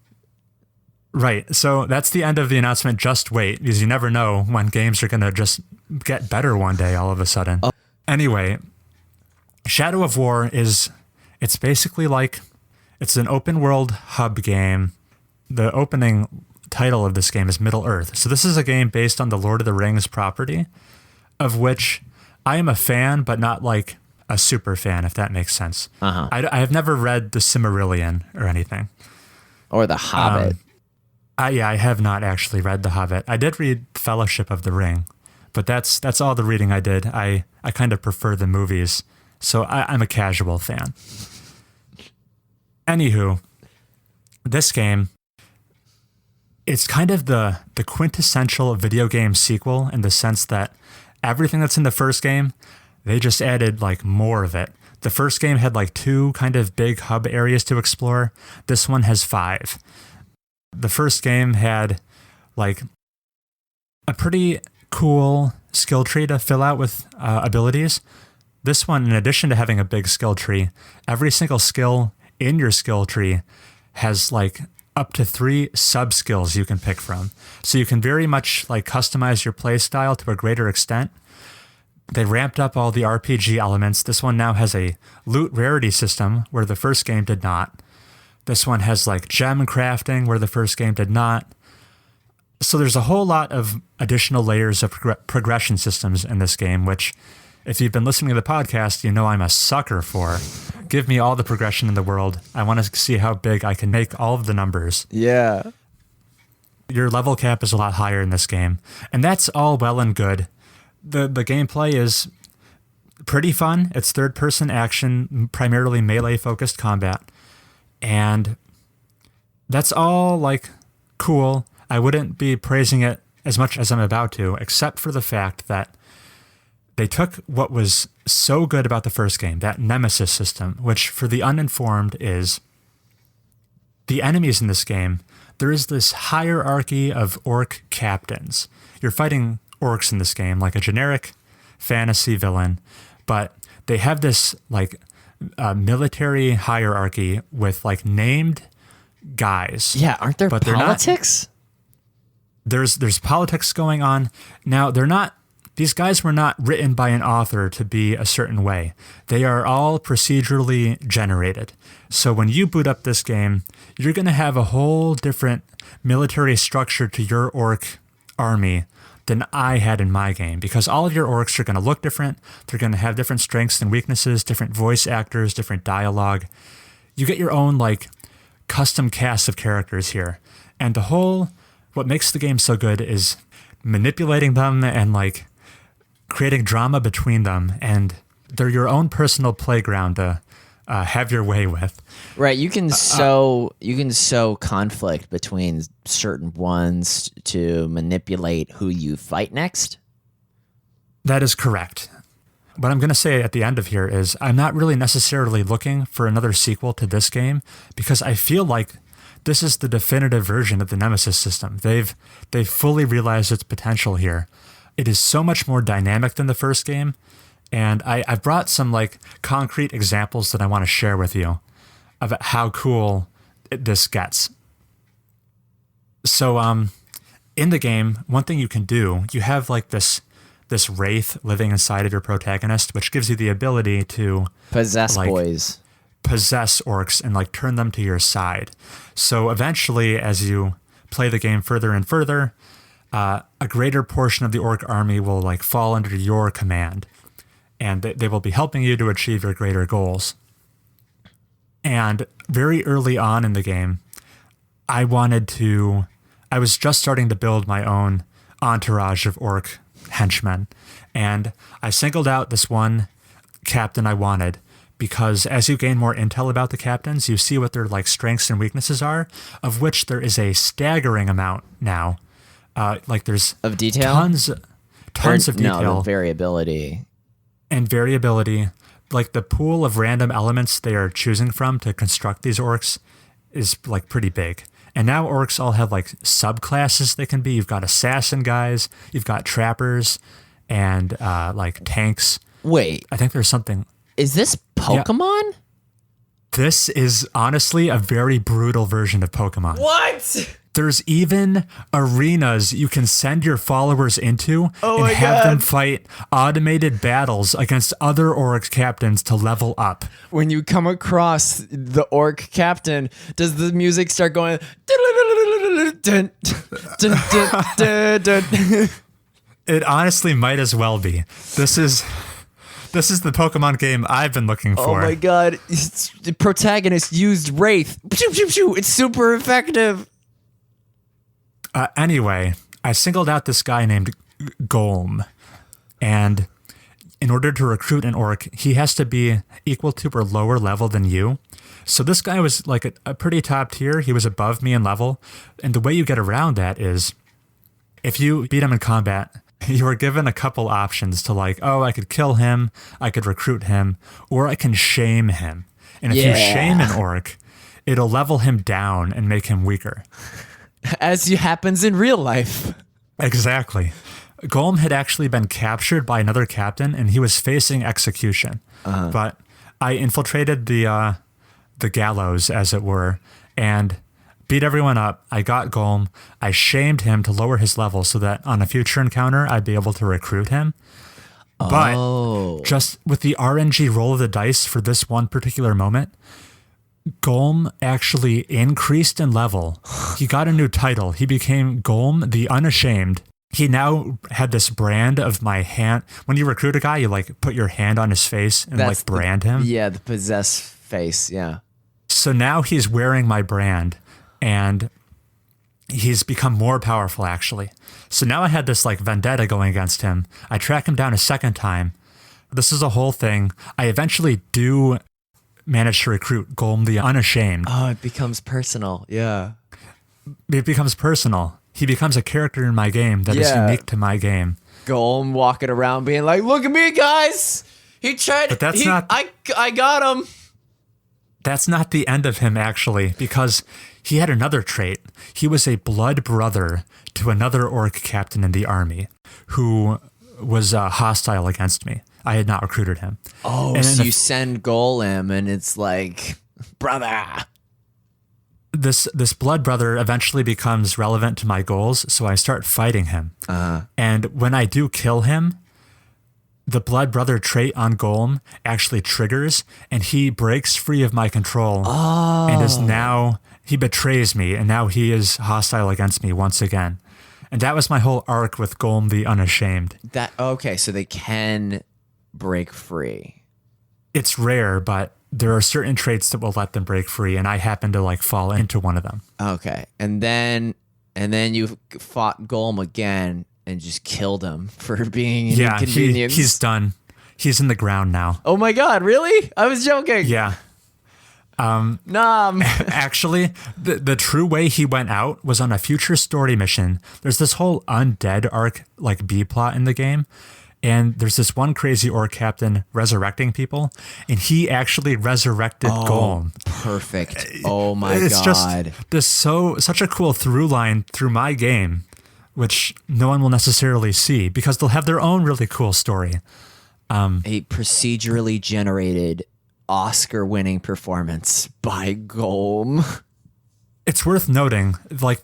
Right. So that's the end of the announcement. Just wait, because you never know when games are going to just get better one day all of a sudden. Oh. Anyway, Shadow of War it's basically like, it's an open world hub game. The opening title of this game is Middle Earth. So this is a game based on the Lord of the Rings property, of which I am a fan, but not like a super fan, if that makes sense. I have never read The Silmarillion or anything. Or The Hobbit. I have not actually read The Hobbit. I did read Fellowship of the Ring, but that's all the reading I did. I kind of prefer the movies, so I'm a casual fan. Anywho, this game, it's kind of the quintessential video game sequel in the sense that everything that's in the first game, they just added like more of it. The first game had like 2 kind of big hub areas to explore. This one has 5. The first game had like a pretty cool skill tree to fill out with abilities. This one, in addition to having a big skill tree, every single skill in your skill tree has like up to 3 sub skills you can pick from. So you can very much like customize your play style to a greater extent. They ramped up all the RPG elements. This one now has a loot rarity system where the first game did not. This one has like gem crafting where the first game did not. So there's a whole lot of additional layers of progression systems in this game, which if you've been listening to the podcast, you know I'm a sucker for. Give me all the progression in the world. I want to see how big I can make all of the numbers. Yeah. Your level cap is a lot higher in this game, and that's all well and good. The gameplay is pretty fun. It's third-person action, primarily melee-focused combat, and that's all like cool. I wouldn't be praising it as much as I'm about to, except for the fact that they took what was so good about the first game, that Nemesis system, which for the uninformed is the enemies in this game. There is this hierarchy of orc captains. You're fighting orcs in this game, like a generic fantasy villain, but they have this like military hierarchy with like named guys. Yeah, aren't there But they're not- politics? There's politics going on. Now, these guys were not written by an author to be a certain way. They are all procedurally generated. So when you boot up this game, you're going to have a whole different military structure to your orc army than I had in my game, because all of your orcs are going to look different. They're going to have different strengths and weaknesses, different voice actors, different dialogue. You get your own like custom cast of characters here. And what makes the game so good is manipulating them and like creating drama between them, and they're your own personal playground to have your way with. Right, you can sow conflict between certain ones to manipulate who you fight next. That is correct. What I'm going to say at the end of here is I'm not really necessarily looking for another sequel to this game, because I feel like this is the definitive version of the Nemesis system. They've fully realized its potential here. It is so much more dynamic than the first game, and I've brought some like concrete examples that I want to share with you of how cool this gets. So in the game, one thing you can do, you have like this wraith living inside of your protagonist, which gives you the ability to Possess like, boys. Possess orcs and like turn them to your side. So eventually, as you play the game further and further, a greater portion of the orc army will like fall under your command, and they will be helping you to achieve your greater goals. And very early on in the game, I was just starting to build my own entourage of orc henchmen, and I singled out this one captain I wanted, because as you gain more intel about the captains, you see what their like strengths and weaknesses are, of which there is a staggering amount now. Like there's Of detail? tons of detail. No, the variability. And variability. Like the pool of random elements they are choosing from to construct these orcs is like pretty big. And now orcs all have like subclasses they can be. You've got assassin guys, you've got trappers, and like tanks. Wait, I think there's something. is this Pokemon? Yeah. This is honestly a very brutal version of Pokemon. What? There's even arenas you can send your followers into and have them fight automated battles against other orc captains to level up. When you come across the orc captain, does the music start going? It honestly might as well be. This is the Pokemon game I've been looking for. Oh my god. The protagonist used Wraith. It's super effective. Anyway, I singled out this guy named Golm, and in order to recruit an orc, he has to be equal to or lower level than you. So this guy was like a pretty top tier. He was above me in level, and the way you get around that is if you beat him in combat, you are given a couple options to like, oh, I could kill him, I could recruit him, or I can shame him. And if you shame an orc, it'll level him down and make him weaker. As happens in real life. Exactly. Golem had actually been captured by another captain, and he was facing execution. But I infiltrated the gallows, as it were, and beat everyone up. I got Golem. I shamed him to lower his level so that on a future encounter, I'd be able to recruit him. But just with the RNG roll of the dice for this one particular moment, Golem actually increased in level. He got a new title. He became Golem the Unashamed. He now had this brand of my hand. When you recruit a guy, you like put your hand on his face and like brand him. Yeah, the possess face, yeah. So now he's wearing my brand, and he's become more powerful actually. So now I had this like vendetta going against him. I track him down a second time. This is a whole thing. I eventually do manage to recruit Golem the Unashamed. Oh, it becomes personal. Yeah. It becomes personal. He becomes a character in my game that is unique to my game. Golem walking around being like, look at me, guys. He tried. But that's not. I got him. That's not the end of him, actually, because he had another trait. He was a blood brother to another orc captain in the army who was hostile against me. I had not recruited him. Oh, and so you send Golem and it's like, brother. this blood brother eventually becomes relevant to my goals, so I start fighting him. And when I do kill him, the blood brother trait on Golem actually triggers, and he breaks free of my control and is now, he betrays me, and now he is hostile against me once again. And that was my whole arc with Golem the Unashamed. Okay, so they can break free. It's rare, but there are certain traits that will let them break free, and I happen to like fall into one of them. Okay, and then you fought Golem again and just killed him for being an inconvenience. He's done. He's in the ground now. Oh my God, really? I was joking. Yeah. Actually, the true way he went out was on a future story mission. There's this whole undead arc, like B plot in the game. And there's this one crazy orc captain resurrecting people, and he actually resurrected Golem. Perfect. Oh my God. It's just such a cool through line through my game, which no one will necessarily see because they'll have their own really cool story. A procedurally generated Oscar-winning performance by Golem. It's worth noting, like,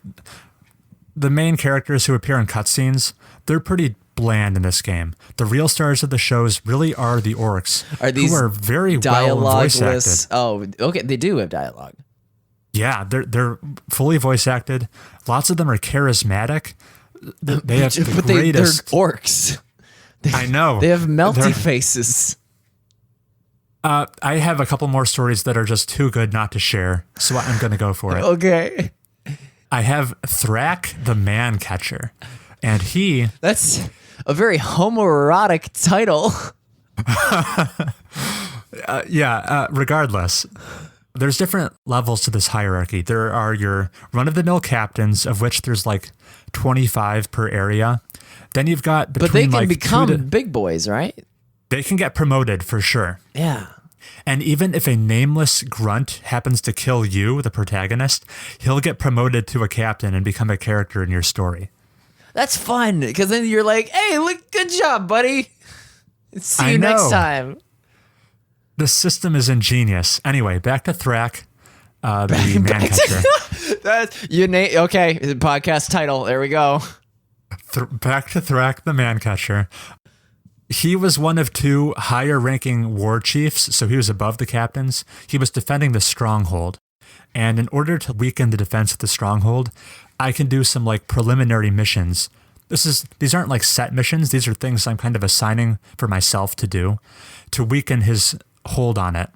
the main characters who appear in cutscenes, they're pretty bland in this game. The real stars of the shows really are the orcs, who are very well voice acted. Oh, okay, they do have dialogue. Yeah, they're fully voice acted. Lots of them are charismatic. They have the greatest. They're orcs. I know. They have melty faces. I have a couple more stories that are just too good not to share, so I'm going to go for it. Okay. I have Thrak the Man Catcher, and That's a very homoerotic title. Regardless, there's different levels to this hierarchy. There are your run-of-the-mill captains, of which there's like 25 per area. Then you've got between, but they can like become big boys, right? They can get promoted for sure. Yeah. And even if a nameless grunt happens to kill you, the protagonist, he'll get promoted to a captain and become a character in your story. That's fun, because then you're like, hey, look, good job, buddy. See you next time. The system is ingenious. Anyway, back to Thrak, the man catcher. Okay, podcast title. There we go. Back to Thrak, the man catcher. He was one of two higher ranking war chiefs, so he was above the captains. He was defending the stronghold. And in order to weaken the defense of the stronghold, I can do some like preliminary missions. These aren't like set missions. These are things I'm kind of assigning for myself to do to weaken his hold on it.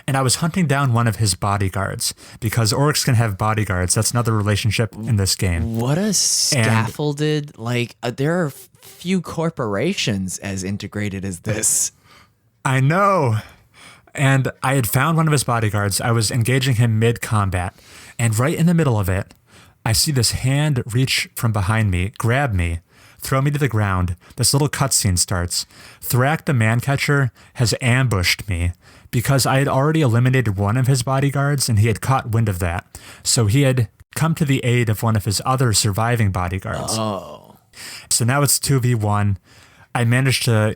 And I was hunting down one of his bodyguards because orcs can have bodyguards. That's another relationship in this game. What a scaffolded, there are few corporations as integrated as this. I know. And I had found one of his bodyguards. I was engaging him mid-combat. And right in the middle of it, I see this hand reach from behind me, grab me, throw me to the ground. This little cutscene starts. Thrak the man-catcher has ambushed me because I had already eliminated one of his bodyguards and he had caught wind of that. So he had come to the aid of one of his other surviving bodyguards. Oh. So now it's 2v1. I managed to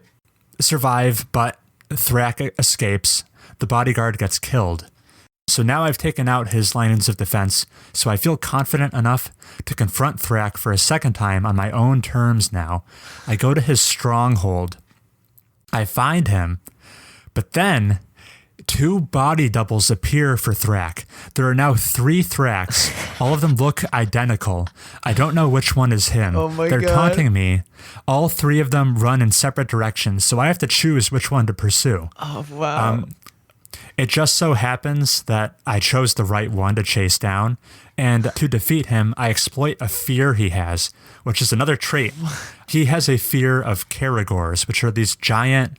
survive, but Thrak escapes. The bodyguard gets killed. So now I've taken out his lines of defense, so I feel confident enough to confront Thrak for a second time on my own terms now. I go to his stronghold. I find him, but then two body doubles appear for Thrak. There are now 3 Thraks. All of them look identical. I don't know which one is him. Oh my They're God. taunting me. All 3 of them run in separate directions, so I have to choose which one to pursue. Oh, wow. It just so happens that I chose the right one to chase down, and to defeat him, I exploit a fear he has, which is another trait. He has a fear of Caragors, which are these giant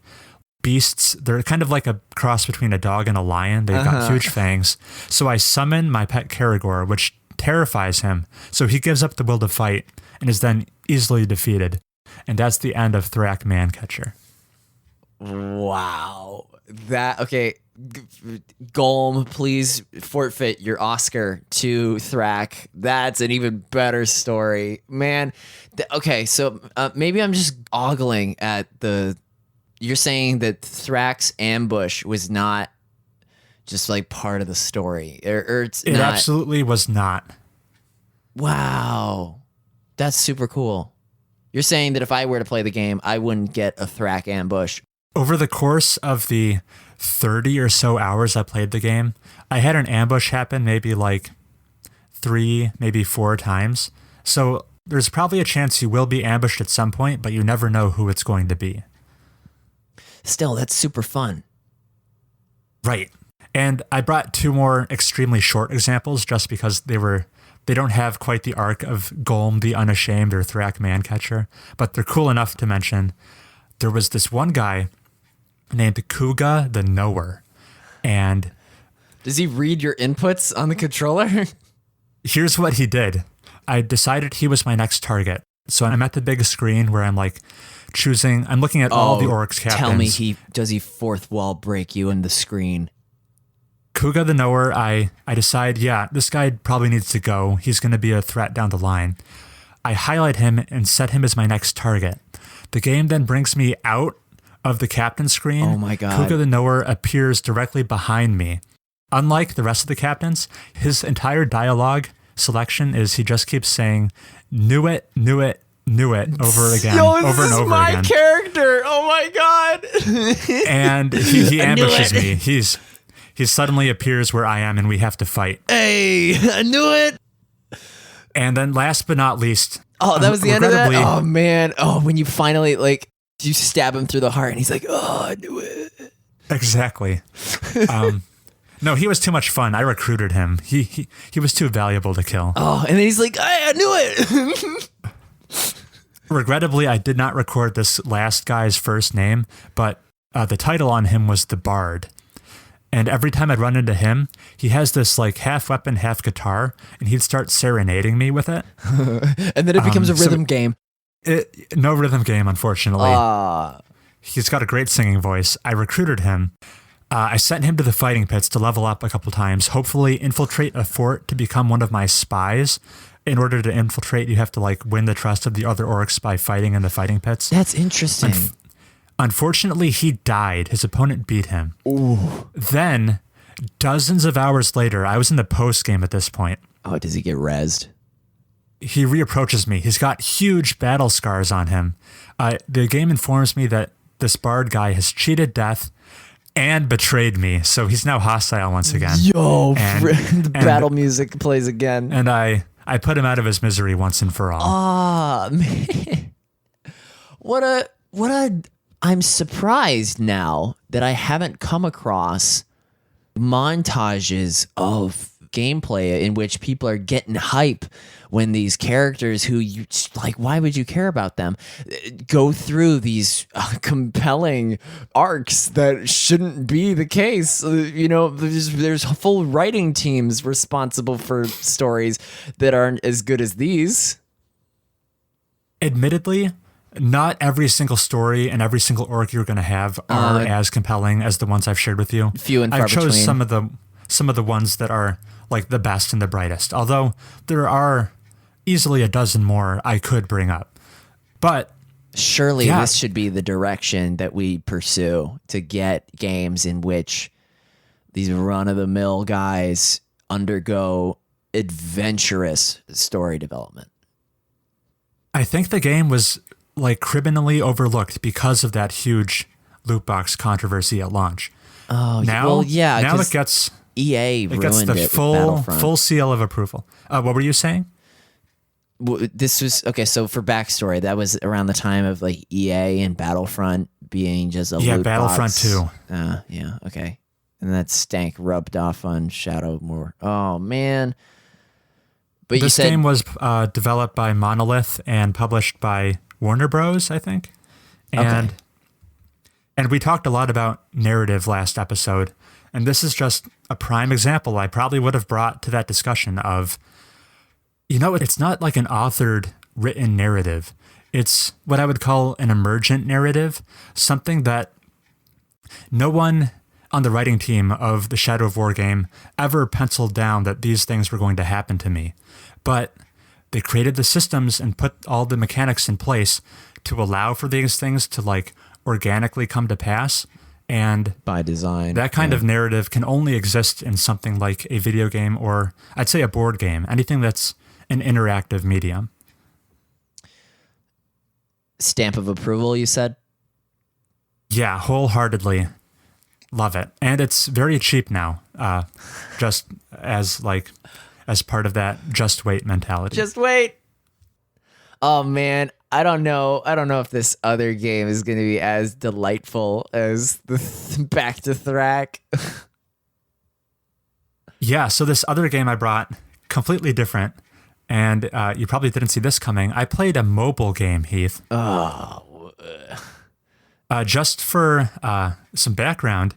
beasts. They're kind of like a cross between a dog and a lion. They've got huge fangs. So I summon my pet Caragor, which terrifies him. So he gives up the will to fight and is then easily defeated. And that's the end of Thrak Mancatcher. Wow. Okay. Golem, please forfeit your Oscar to Thrak. That's an even better story, man. Okay, so maybe I'm just ogling at you're saying that Thrak's ambush was not just like part of the story, or it's It not. absolutely was not. Wow, that's super cool. You're saying that if I were to play the game, I wouldn't get a Thrak ambush. Over the course of the 30 or so hours I played the game, I had an ambush happen maybe like 3, maybe 4 times. So there's probably a chance you will be ambushed at some point, but you never know who it's going to be. Still, that's super fun. Right. And I brought 2 more extremely short examples just because they don't have quite the arc of Golem the Unashamed or Thrak Mancatcher, but they're cool enough to mention. There was this one guy named Kuga the Knower, and does he read your inputs on the controller? Here's what he did. I decided he was my next target. So I'm at the big screen where I'm like I'm looking at all the orcs captains. Tell me does he fourth wall break you in the screen? Kuga the Knower, I decide, yeah, this guy probably needs to go. He's going to be a threat down the line. I highlight him and set him as my next target. The game then brings me out of the captain screen. Oh my God. Kuga the Knower appears directly behind me. Unlike the rest of the captains, his entire dialogue selection is he just keeps saying, knew it, over again, over and over my again. Character. Oh my God. And he ambushes me. He suddenly appears where I am and we have to fight. Hey, I knew it. And then last but not least. Oh, that was the end of that? Oh, man. Oh, when you finally, like, you stab him through the heart and he's like, oh, I knew it. Exactly. No, he was too much fun. I recruited him. He was too valuable to kill. Oh, and then he's like, I knew it. Regrettably, I did not record this last guy's first name, but the title on him was The Bard. And every time I'd run into him, he has this like half weapon, half guitar, and he'd start serenading me with it. And then it becomes a rhythm game. No rhythm game, unfortunately. He's got a great singing voice. I recruited him. I sent him to the fighting pits to level up a couple times, hopefully infiltrate a fort to become one of my spies. In order to infiltrate, you have to like win the trust of the other orcs by fighting in the fighting pits. That's interesting. Unfortunately, he died. His opponent beat him. Ooh. Then, dozens of hours later, I was in the post game at this point. Oh, does he get rezzed? He reapproaches me. He's got huge battle scars on him. The game informs me that this bard guy has cheated death and betrayed me, so he's now hostile once again. Yo, the battle music plays again. And I put him out of his misery once and for all. Ah, man. What a I'm surprised now that I haven't come across montages of gameplay in which people are getting hype when these characters who you like, why would you care about them, go through these compelling arcs that shouldn't be the case. You know, there's full writing teams responsible for stories that aren't as good as these. Admittedly, not every single story and every single orc you're going to have are as compelling as the ones I've shared with you. Few and far between. I chose some of the ones that are like the best and the brightest, although there are easily a dozen more I could bring up. But surely this should be the direction that we pursue to get games in which these run-of-the-mill guys undergo adventurous story development. I think the game was like criminally overlooked because of that huge loot box controversy at launch. Oh, now, well, yeah. Now it gets EA it gets the full seal of approval. What were you saying? This was okay. So for backstory, that was around the time of like EA and Battlefront being just a loot Battlefront box. 2. Yeah, okay. And that stank rubbed off on Shadow more. Oh man. But this game was developed by Monolith and published by Warner Bros., I think. And we talked a lot about narrative last episode, and this is just a prime example I probably would have brought to that discussion of, you know, it's not like an authored written narrative. It's what I would call an emergent narrative, something that no one on the writing team of the Shadow of War game ever penciled down that these things were going to happen to me. But they created the systems and put all the mechanics in place to allow for these things to like organically come to pass. And by design, that kind of narrative can only exist in something like a video game, or I'd say a board game, anything that's an interactive medium. Stamp of approval, you said? Yeah, wholeheartedly love it. And it's very cheap now, just as part of that just wait mentality. Just wait. Oh man, I don't know if this other game is going to be as delightful as the Back to Thrak. Yeah, so this other game I brought, completely different, and you probably didn't see this coming. I played a mobile game, Heath. Oh. Just for some background,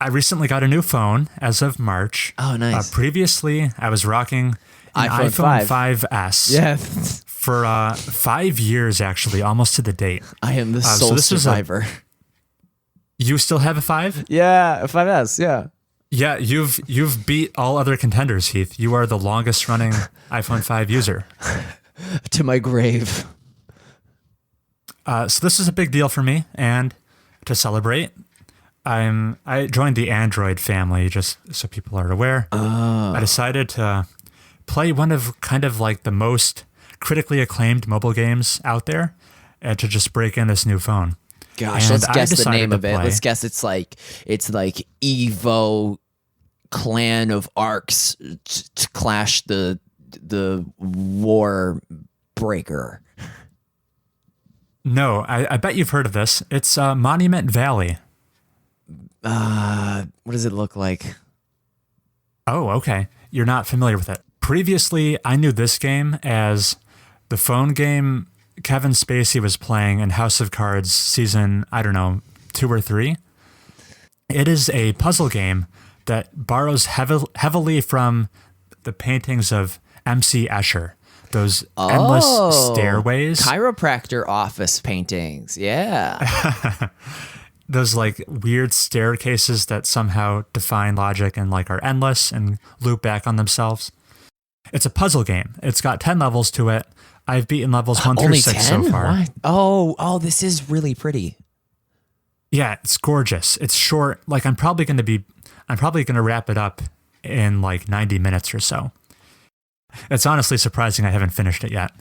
I recently got a new phone as of March. Oh, nice. Previously, I was rocking an iPhone 5S. Yeah. For 5 years, actually, almost to the date. I am the sole survivor. You still have a 5? Yeah, a 5S, yeah. Yeah, you've beat all other contenders, Heath. You are the longest running iPhone 5 user. To my grave. So this is a big deal for me, and to celebrate, I joined the Android family, just so people are aware. I decided to play one of kind of like the most critically acclaimed mobile games out there, and to just break in this new phone. Gosh, and let's guess the name of it. Play. Let's guess it's like Evo Clan of Arcs to clash the War Breaker. No, I bet you've heard of this. It's Monument Valley. What does it look like? Oh, okay. You're not familiar with it. Previously, I knew this game as the phone game Kevin Spacey was playing in House of Cards season, 2 or 3. It is a puzzle game that borrows heavily from the paintings of M.C. Escher. Those endless stairways. Chiropractor office paintings. Yeah. Those like weird staircases that somehow define logic and like are endless and loop back on themselves. It's a puzzle game. It's got 10 levels to it. I've beaten levels 1 through 6 so far. What? Oh, this is really pretty. Yeah, it's gorgeous. It's short. Like I'm probably going to wrap it up in like 90 minutes or so. It's honestly surprising I haven't finished it yet.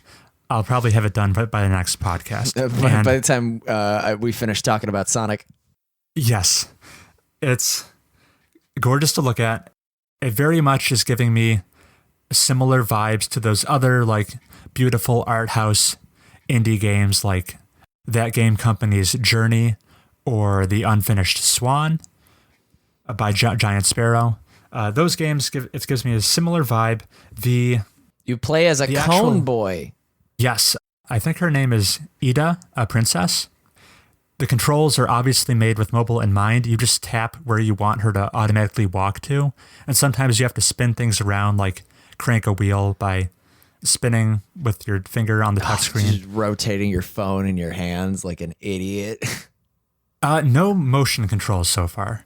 I'll probably have it done by the next podcast. By the time we finish talking about Sonic. Yes. It's gorgeous to look at. It very much is giving me similar vibes to those other like beautiful art house indie games like that game company's Journey or The Unfinished Swan by Giant Sparrow. Those games gives me a similar vibe. You play as a cone boy. Yes, I think her name is Ida, a princess. The controls are obviously made with mobile in mind. You just tap where you want her to automatically walk to, and sometimes you have to spin things around, like crank a wheel by spinning with your finger on the touchscreen. Just rotating your phone in your hands like an idiot. No motion controls so far.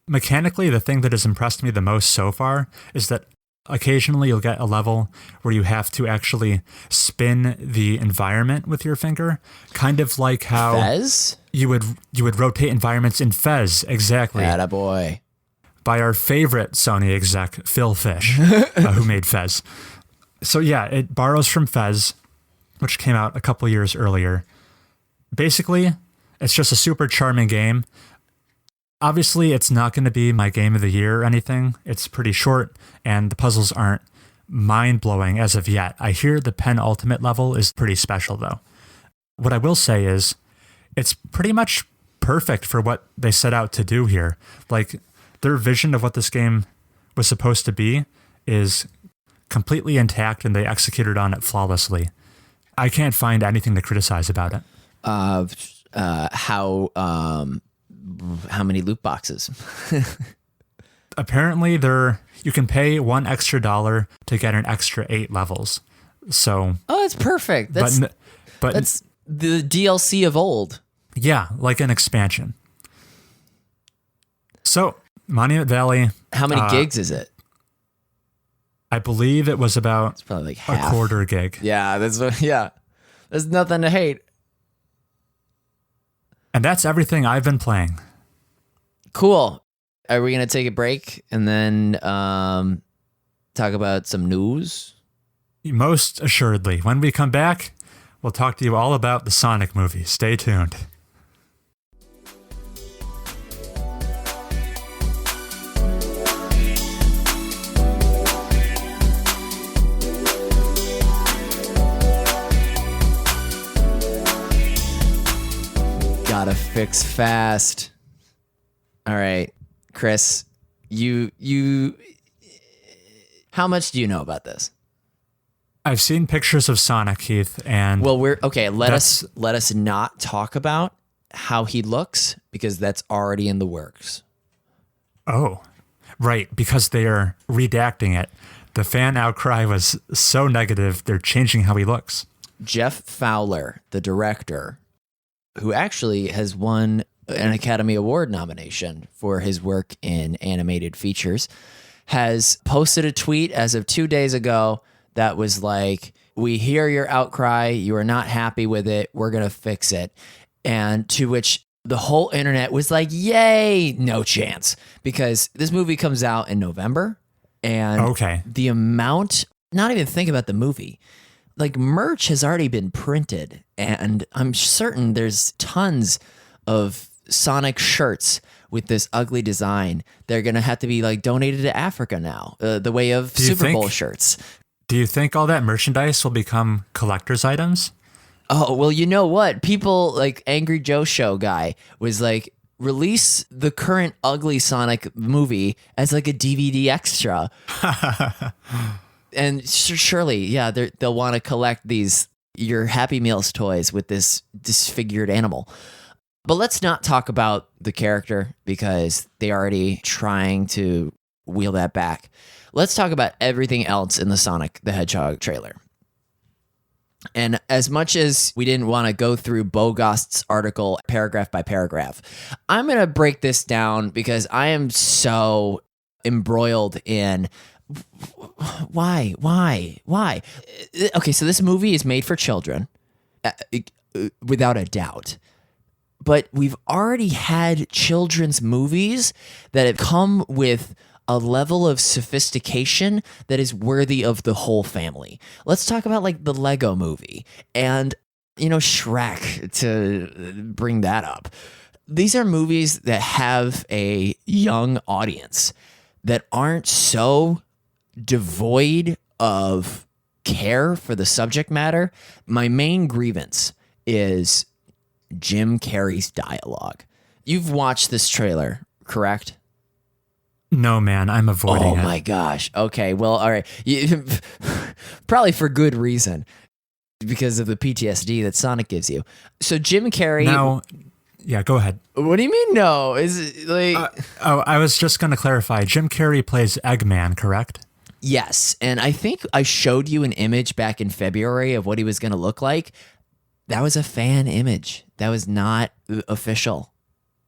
Mechanically, the thing that has impressed me the most so far is that occasionally you'll get a level where you have to actually spin the environment with your finger, kind of like how Fez? you would rotate environments in Fez, exactly. Attaboy. By our favorite Sony exec, Phil Fish, who made Fez. So yeah, it borrows from Fez, which came out a couple years earlier. Basically, it's just a super charming game. Obviously, it's not going to be my game of the year or anything. It's pretty short, and the puzzles aren't mind-blowing as of yet. I hear the penultimate level is pretty special, though. What I will say is, it's pretty much perfect for what they set out to do here. Like, their vision of what this game was supposed to be is completely intact, and they executed on it flawlessly. I can't find anything to criticize about it. How many loot boxes? Apparently, you can pay $1 extra to get an extra 8 levels. So, that's perfect. That's the DLC of old. Yeah, like an expansion. So, Monument Valley. How many gigs is it? I believe it was about it's probably like half. a quarter gig. Yeah, there's nothing to hate. And that's everything I've been playing. Cool. Are we going to take a break and then talk about some news? Most assuredly. When we come back, we'll talk to you all about the Sonic movie. Stay tuned. Gotta fix fast. All right, Chris, you how much do you know about this? I've seen pictures of Sonic, Heath, and well, we're okay. Let us not talk about how he looks because that's already in the works. Oh, right, because they are redacting it. The fan outcry was so negative, they're changing how he looks. Jeff Fowler, the director, who actually has won an Academy Award nomination for his work in animated features, has posted a tweet as of 2 days ago that was like, we hear your outcry. You are not happy with it. We're going to fix it. And to which the whole internet was like, yay, no chance. Because this movie comes out in November. And the amount, not even think about the movie. Like merch has already been printed. And I'm certain there's tons of Sonic shirts with this ugly design. They're going to have to be like donated to Africa now, the way of Super Bowl shirts. Do you think all that merchandise will become collector's items? Oh, well, you know what? People like Angry Joe Show guy was like, release the current ugly Sonic movie as like a DVD extra. And surely, yeah, they'll want to collect these, your Happy Meals toys with this disfigured animal. But let's not talk about the character because they already trying to wheel that back. Let's talk about everything else in the Sonic the Hedgehog trailer. And as much as we didn't want to go through Bogost's article paragraph by paragraph, I'm going to break this down because I am so embroiled in why? Okay, so this movie is made for children, without a doubt. But we've already had children's movies that have come with a level of sophistication that is worthy of the whole family. Let's talk about like the Lego movie and, Shrek, to bring that up. These are movies that have a young audience that aren't so devoid of care for the subject matter. My main grievance is Jim Carrey's dialogue. You've watched this trailer, correct? No, man, I'm avoiding it. Oh my gosh. Okay, well, all right. Probably for good reason, because of the PTSD that Sonic gives you. So Jim Carrey. Now, yeah, go ahead. What do you mean? No, is it like? I was just going to clarify. Jim Carrey plays Eggman, correct? Yes, and I think I showed you an image back in February of what he was going to look like. That was a fan image. That was not official,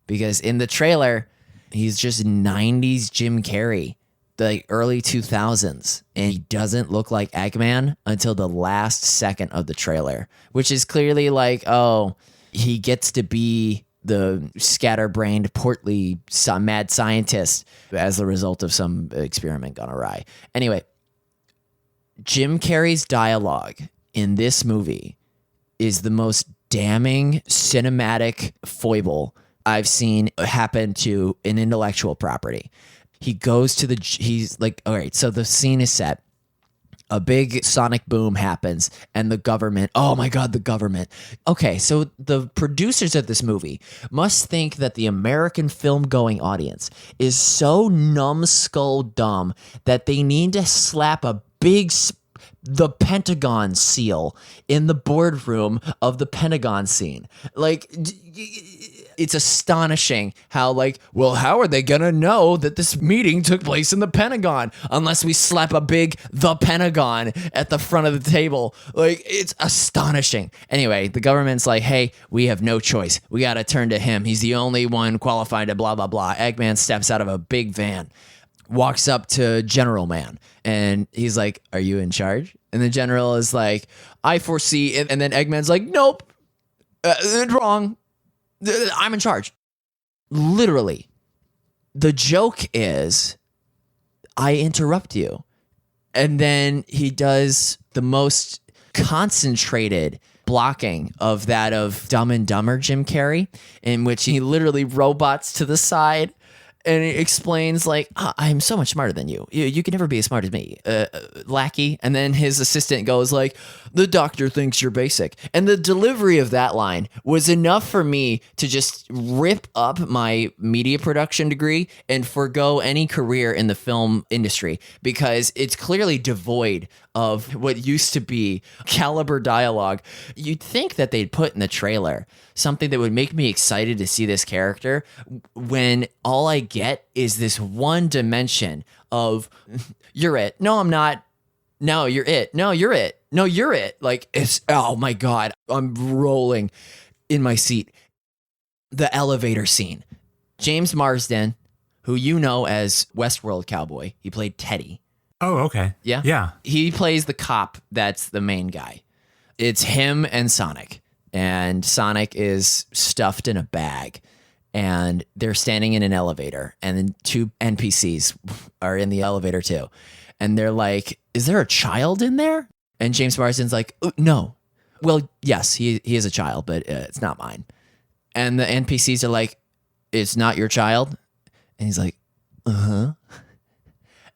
because in the trailer, he's just 90s Jim Carrey, the early 2000s, and he doesn't look like Eggman until the last second of the trailer, which is clearly like, oh, he gets to be the scatterbrained, portly, mad scientist as a result of some experiment gone awry. Anyway, Jim Carrey's dialogue in this movie is the most damning cinematic foible I've seen happen to an intellectual property. He goes to he's like, all right, so the scene is set. A big sonic boom happens and the government, oh my God, the government. Okay, so the producers of this movie must think that the American film-going audience is so numbskull dumb that they need to slap the Pentagon seal in the boardroom of the Pentagon scene. Like, it's astonishing how how are they gonna know that this meeting took place in the Pentagon unless we slap a big the Pentagon at the front of the table? Like, it's astonishing. Anyway, the government's like, hey, we have no choice. We gotta turn to him. He's the only one qualified to blah, blah, blah. Eggman steps out of a big van, walks up to General Man, and he's like, are you in charge? And the general is like, I foresee it. And then Eggman's like, nope, wrong. I'm in charge. Literally the joke is I interrupt you. And then he does the most concentrated blocking of that of Dumb and Dumber Jim Carrey, in which he literally robots to the side and he explains like, I'm so much smarter than you. You can never be as smart as me, lackey. And then his assistant goes like, the doctor thinks you're basic. And the delivery of that line was enough for me to just rip up my media production degree and forgo any career in the film industry, because it's clearly devoid of what used to be caliber dialogue. You'd think that they'd put in the trailer something that would make me excited to see this character, when all I get is this one dimension of, you're it. No, I'm not. No, you're it. No, you're it. No, you're it. Like, it's, oh my God, I'm rolling in my seat. The elevator scene. James Marsden, who you know as Westworld Cowboy, he played Teddy. Oh, okay. Yeah? Yeah. He plays the cop that's the main guy. It's him and Sonic. And Sonic is stuffed in a bag. And they're standing in an elevator. And then two NPCs are in the elevator too. And they're like, is there a child in there? And James Marsden's like, no. Well, yes, he is a child, but it's not mine. And the NPCs are like, it's not your child? And he's like, uh-huh.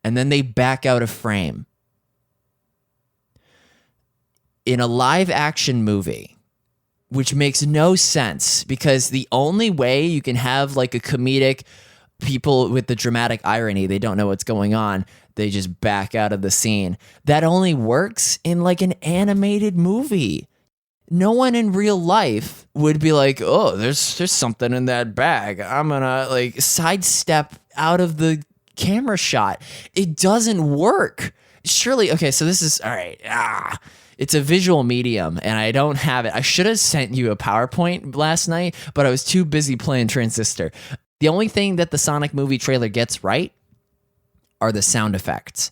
And then they back out of frame. In a live action movie, which makes no sense, because the only way you can have like a comedic, people with the dramatic irony, they don't know what's going on, they just back out of the scene. That only works in like an animated movie. No one in real life would be like, oh, there's something in that bag, I'm gonna like sidestep out of the camera shot. It doesn't work. Surely, okay, so this is, all right, it's a visual medium, and I don't have it. I should have sent you a PowerPoint last night, but I was too busy playing Transistor. The only thing that the Sonic movie trailer gets right are the sound effects.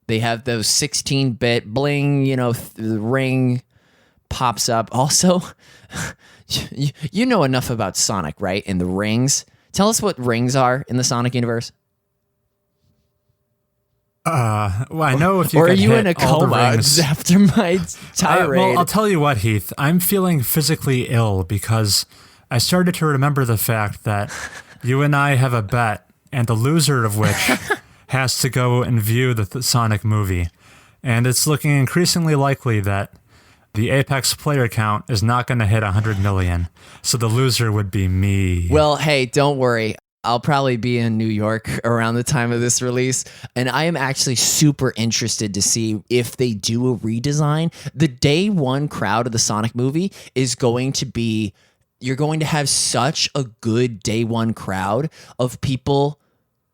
They have those 16-bit bling, the ring pops up. Also, you know enough about Sonic, right? And the rings. Tell us what rings are in the Sonic universe. Well, I know if you or could are you hit in a all the coma rings. after my tirade? Well, I'll tell you what, Heath. I'm feeling physically ill because I started to remember the fact that you and I have a bet, and the loser of which has to go and view the Sonic movie. And it's looking increasingly likely that the Apex player count is not going to hit 100 million. So the loser would be me. Well, hey, don't worry. I'll probably be in New York around the time of this release, and I am actually super interested to see if they do a redesign. The day one crowd of the Sonic movie is going to be, you're going to have such a good day one crowd of people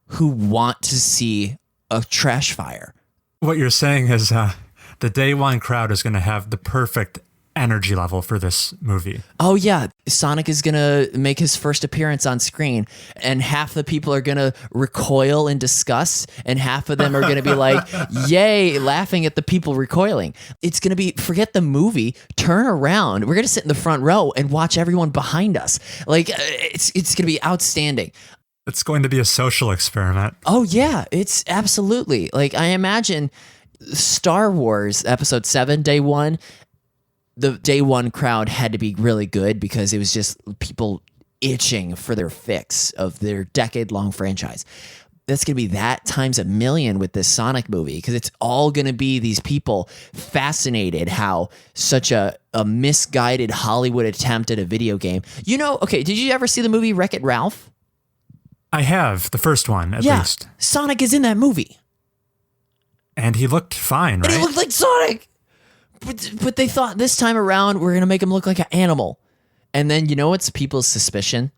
who want to see a trash fire. What you're saying is the day one crowd is going to have the perfect energy level for this movie. Oh yeah, Sonic is gonna make his first appearance on screen, and half the people are gonna recoil in disgust, and half of them are gonna be like, yay, laughing at the people recoiling. It's gonna be, forget the movie, turn around, we're gonna sit in the front row and watch everyone behind us. Like, it's gonna be outstanding. It's going to be a social experiment. Oh yeah, it's absolutely, like, I imagine Star Wars Episode 7 day one, the day one crowd had to be really good because it was just people itching for their fix of their decade-long franchise. That's going to be that times a million with this Sonic movie, because it's all going to be these people fascinated how such a misguided Hollywood attempt at a video game. Okay, did you ever see the movie Wreck-It Ralph? I have, the first one, at least. Sonic is in that movie. And he looked fine, right? And he looked like Sonic! But they thought this time around we're going to make him look like an animal. And then you know what's people's suspicion?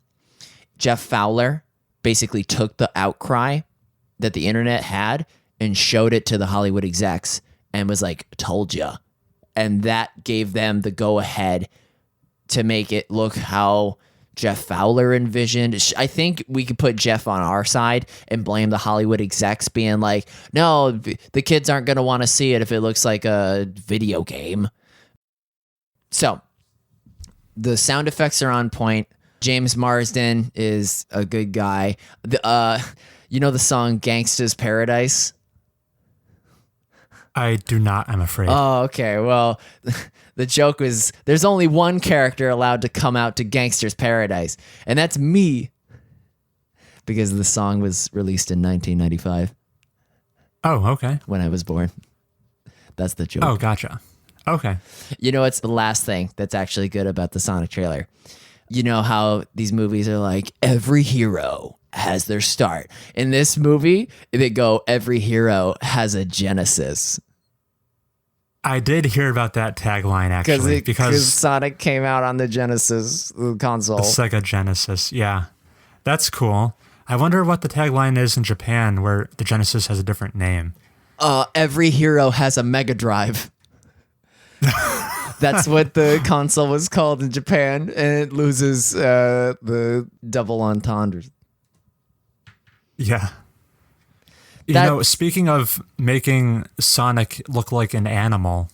Jeff Fowler basically took the outcry that the internet had and showed it to the Hollywood execs and was like, told ya. And that gave them the go ahead to make it look how Jeff Fowler envisioned. I think we could put Jeff on our side and blame the Hollywood execs being like, no, the kids aren't going to want to see it if it looks like a video game. So the sound effects are on point. James Marsden is a good guy. You know the song "Gangsta's Paradise"? I do not, I'm afraid. Oh, okay. Well, the joke was there's only one character allowed to come out to Gangster's Paradise, and that's me. Because the song was released in 1995. Oh, okay. When I was born. That's the joke. Oh, gotcha. Okay. You know, it's the last thing that's actually good about the Sonic trailer. You know how these movies are like, every hero has their start. In this movie, they go, every hero has a genesis. I did hear about that tagline, actually. Because Sonic came out on the Genesis console. The Sega Genesis, yeah. That's cool. I wonder what the tagline is in Japan, where the Genesis has a different name. Every hero has a Mega Drive. That's what the console was called in Japan, and it loses the double entendres. Yeah. You know, speaking of making Sonic look like an animal,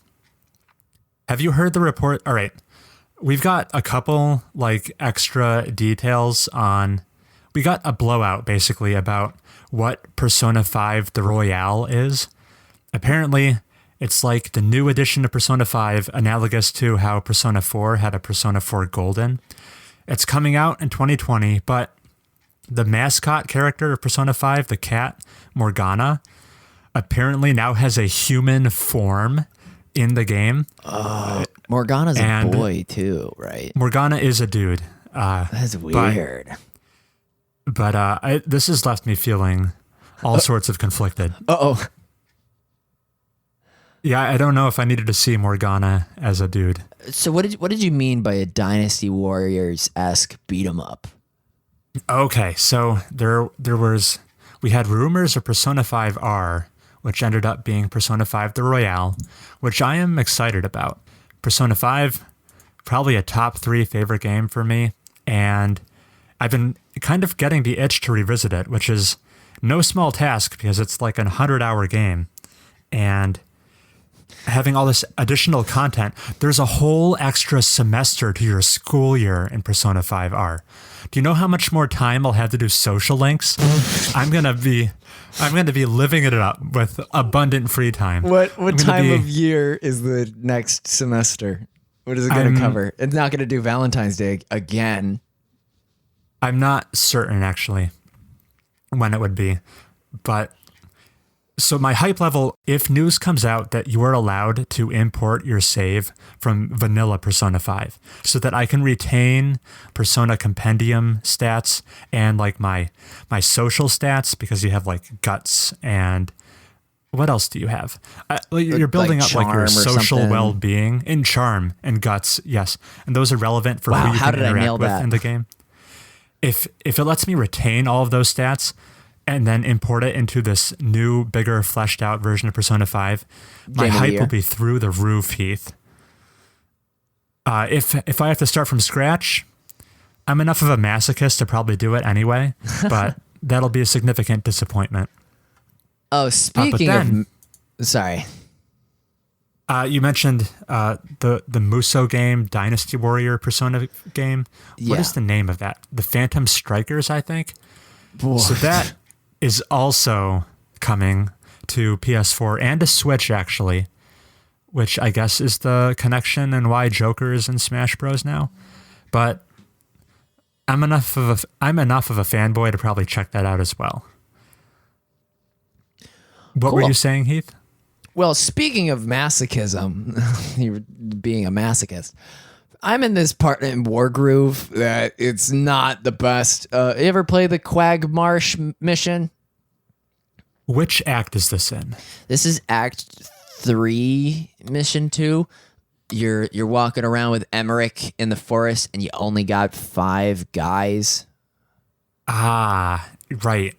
have you heard the report? All right. We've got a couple like extra details on. We got a blowout basically about what Persona 5 the Royale is. Apparently, it's like the new edition of Persona 5, analogous to how Persona 4 had a Persona 4 Golden. It's coming out in 2020, but the mascot character of Persona 5, the cat, Morgana, apparently now has a human form in the game. Morgana's a boy too, right? Morgana is a dude. That's weird. But this has left me feeling all sorts of conflicted. Uh-oh. Yeah, I don't know if I needed to see Morgana as a dude. So what did you mean by a Dynasty Warriors-esque beat 'em up? Okay, so we had rumors of Persona 5 R, which ended up being Persona 5 the Royale, which I am excited about. Persona 5, probably a top 3 favorite game for me, and I've been kind of getting the itch to revisit it, which is no small task because it's like a 100-hour game. And having all this additional content, there's a whole extra semester to your school year in Persona 5 R. Do you know how much more time I'll have to do social links? I'm gonna be living it up with abundant free time. What time of year is the next semester? What is it going to cover? It's not going to do Valentine's Day again. I'm not certain actually when it would be, but so my hype level, if news comes out that you are allowed to import your save from vanilla Persona 5 so that I can retain Persona Compendium stats and like my social stats, because you have like guts and what else do you have? You're building like up like your social something. well-being in charm and guts. Yes. And those are relevant for who you can interact with in the game. If it lets me retain all of those stats and then import it into this new, bigger, fleshed out version of Persona 5, my hype will be through the roof, Heath. If I have to start from scratch, I'm enough of a masochist to probably do it anyway, but that'll be a significant disappointment. Oh, speaking of... Sorry. You mentioned the Muso game, Dynasty Warrior Persona game. Yeah. What is the name of that? The Phantom Strikers, I think. Boy. So that is also coming to PS4 and to Switch, actually, which I guess is the connection and why Joker is in Smash Bros. Now. But I'm enough of a fanboy to probably check that out as well. What were you saying, Heath? Well, speaking of masochism, you're being a masochist, I'm in this part in Wargroove that it's not the best. You ever play the Quagmarsh mission? Which act is this in? This is Act 3, Mission 2. You're walking around with Emmerich in the forest, and you only got 5 guys. Ah, right.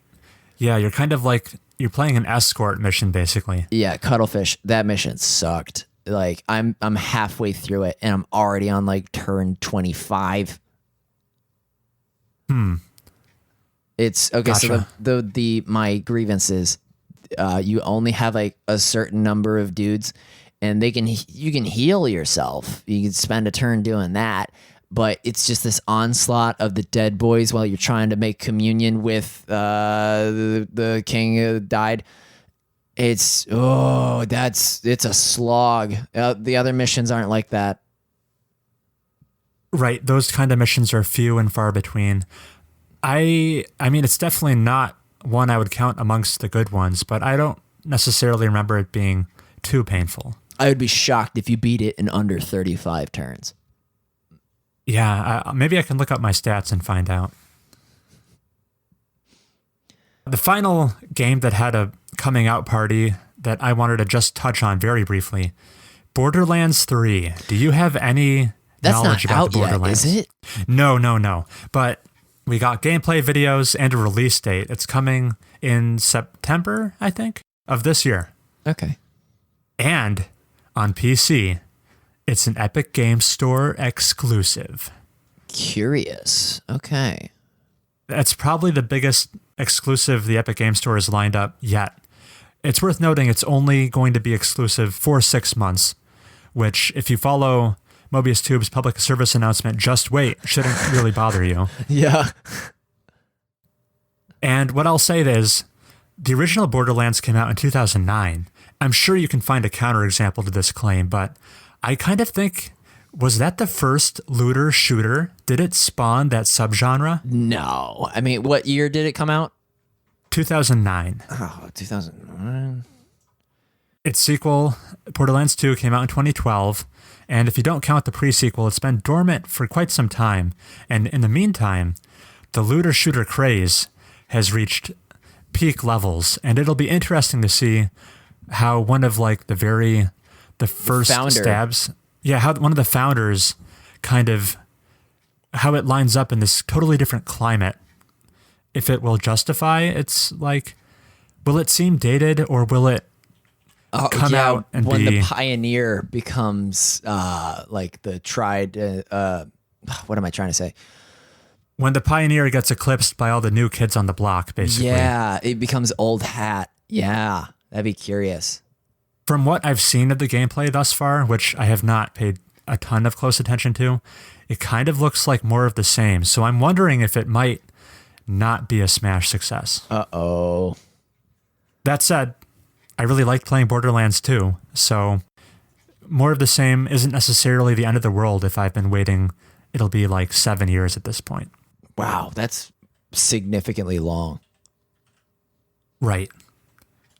Yeah, you're kind of like... You're playing an escort mission, basically. Yeah, Cuttlefish. That mission sucked. Like I'm halfway through it, and I'm already on like turn 25. It's okay. Gotcha. So my grievance is, you only have like a certain number of dudes, and you can heal yourself. You can spend a turn doing that, but it's just this onslaught of the dead boys while you're trying to make communion with the king who died. It's a slog. The other missions aren't like that. Right, those kind of missions are few and far between. I mean, it's definitely not one I would count amongst the good ones, but I don't necessarily remember it being too painful. I would be shocked if you beat it in under 35 turns. Yeah, maybe I can look up my stats and find out. The final game that had a coming out party that I wanted to just touch on very briefly, Borderlands 3. Do you have any knowledge about the Borderlands? Is it? No. But we got gameplay videos and a release date. It's coming in September, I think, of this year. Okay. And on PC, it's an Epic Games Store exclusive. Curious. Okay. That's probably the biggest exclusive the Epic Games Store has lined up yet. It's worth noting it's only going to be exclusive for 6 months, which, if you follow Mobius Tube's public service announcement, just wait, shouldn't really bother you. Yeah. And what I'll say is, the original Borderlands came out in 2009. I'm sure you can find a counterexample to this claim, but I kind of think, was that the first looter shooter? Did it spawn that subgenre? No. I mean, what year did it come out? 2009. Oh, 2009. Its sequel, Borderlands 2, came out in 2012. And if you don't count the pre-sequel, it's been dormant for quite some time. And in the meantime, the looter shooter craze has reached peak levels. And it'll be interesting to see how one of the first stabs. Yeah, how one of the founders kind of, how it lines up in this totally different climate. If it will justify, it's like, will it seem dated or will it come out and when be... the pioneer becomes like the tried, what am I trying to say? When the pioneer gets eclipsed by all the new kids on the block, basically. Yeah, it becomes old hat. Yeah, that'd be curious. From what I've seen of the gameplay thus far, which I have not paid a ton of close attention to, it kind of looks like more of the same. So I'm wondering if it might not be a smash success. Uh-oh. That said, I really liked playing Borderlands 2, so more of the same isn't necessarily the end of the world if I've been waiting. It'll be like 7 years at this point. Wow, that's significantly long. Right.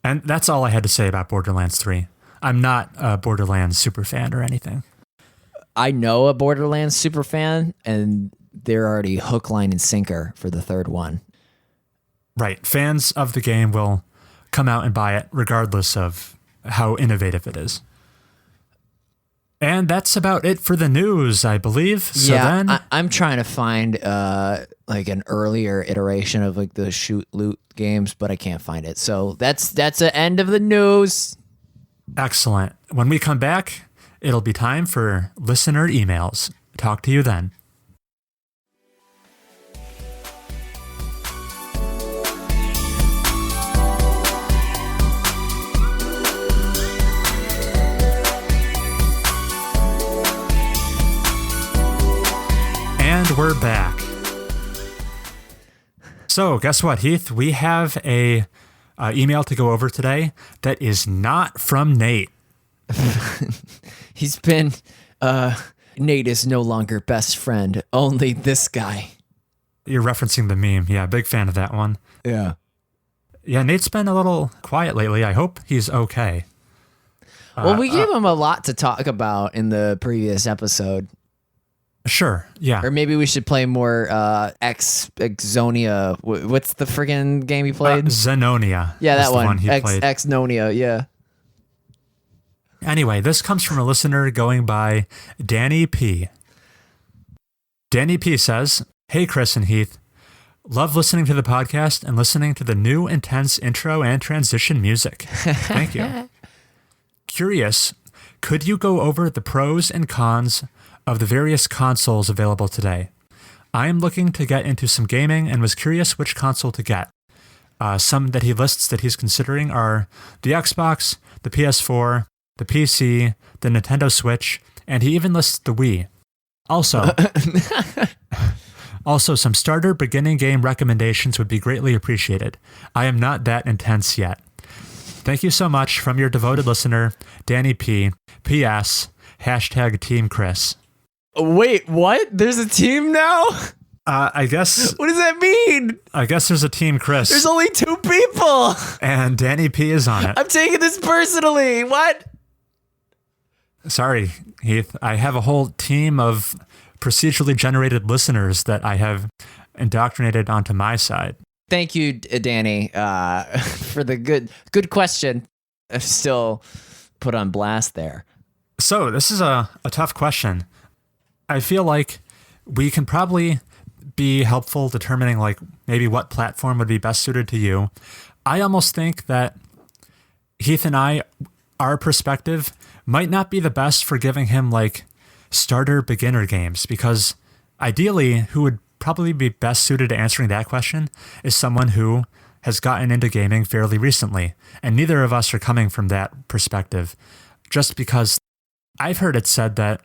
And that's all I had to say about Borderlands 3. I'm not a Borderlands super fan or anything. I know a Borderlands super fan, and they're already hook, line, and sinker for the third one. Right. Fans of the game will come out and buy it regardless of how innovative it is. And that's about it for the news, I believe. So yeah, then I'm trying to find like an earlier iteration of like the shoot loot games, but I can't find it. So that's the end of the news. Excellent. When we come back, it'll be time for listener emails. Talk to you then. And we're back. So guess what, Heath? We have a email to go over today that is not from Nate. He's been, Nate is no longer best friend, only this guy. You're referencing the meme. Yeah, big fan of that one. Yeah. Yeah, Nate's been a little quiet lately. I hope he's okay. Well, we gave him a lot to talk about in the previous episode. Sure, yeah. Or maybe we should play more Exonia. What's the friggin' game he played? Zenonia. Yeah, that one. He played. Exnonia, yeah. Anyway, this comes from a listener going by Danny P. Danny P says, "Hey, Chris and Heath. Love listening to the podcast and listening to the new intense intro and transition music. Thank you. Curious, could you go over the pros and cons of the various consoles available today? I am looking to get into some gaming and was curious which console to get. Some that he lists that he's considering are the Xbox, the PS4, the PC, the Nintendo Switch, and he even lists the Wii. Also, some starter beginning game recommendations would be greatly appreciated. I am not that intense yet. Thank you so much from your devoted listener, Danny P. P.S. #Team Chris. Wait, what? There's a team now? I guess. What does that mean? I guess there's a Team Chris. There's only 2 people. And Danny P is on it. I'm taking this personally. What? Sorry, Heath. I have a whole team of procedurally generated listeners that I have indoctrinated onto my side. Thank you, Danny, for the good question. I'm still put on blast there. So this is a tough question. I feel like we can probably be helpful determining like maybe what platform would be best suited to you. I almost think that Heath and I, our perspective might not be the best for giving him like starter beginner games, because ideally who would probably be best suited to answering that question is someone who has gotten into gaming fairly recently. And neither of us are coming from that perspective, just because I've heard it said that,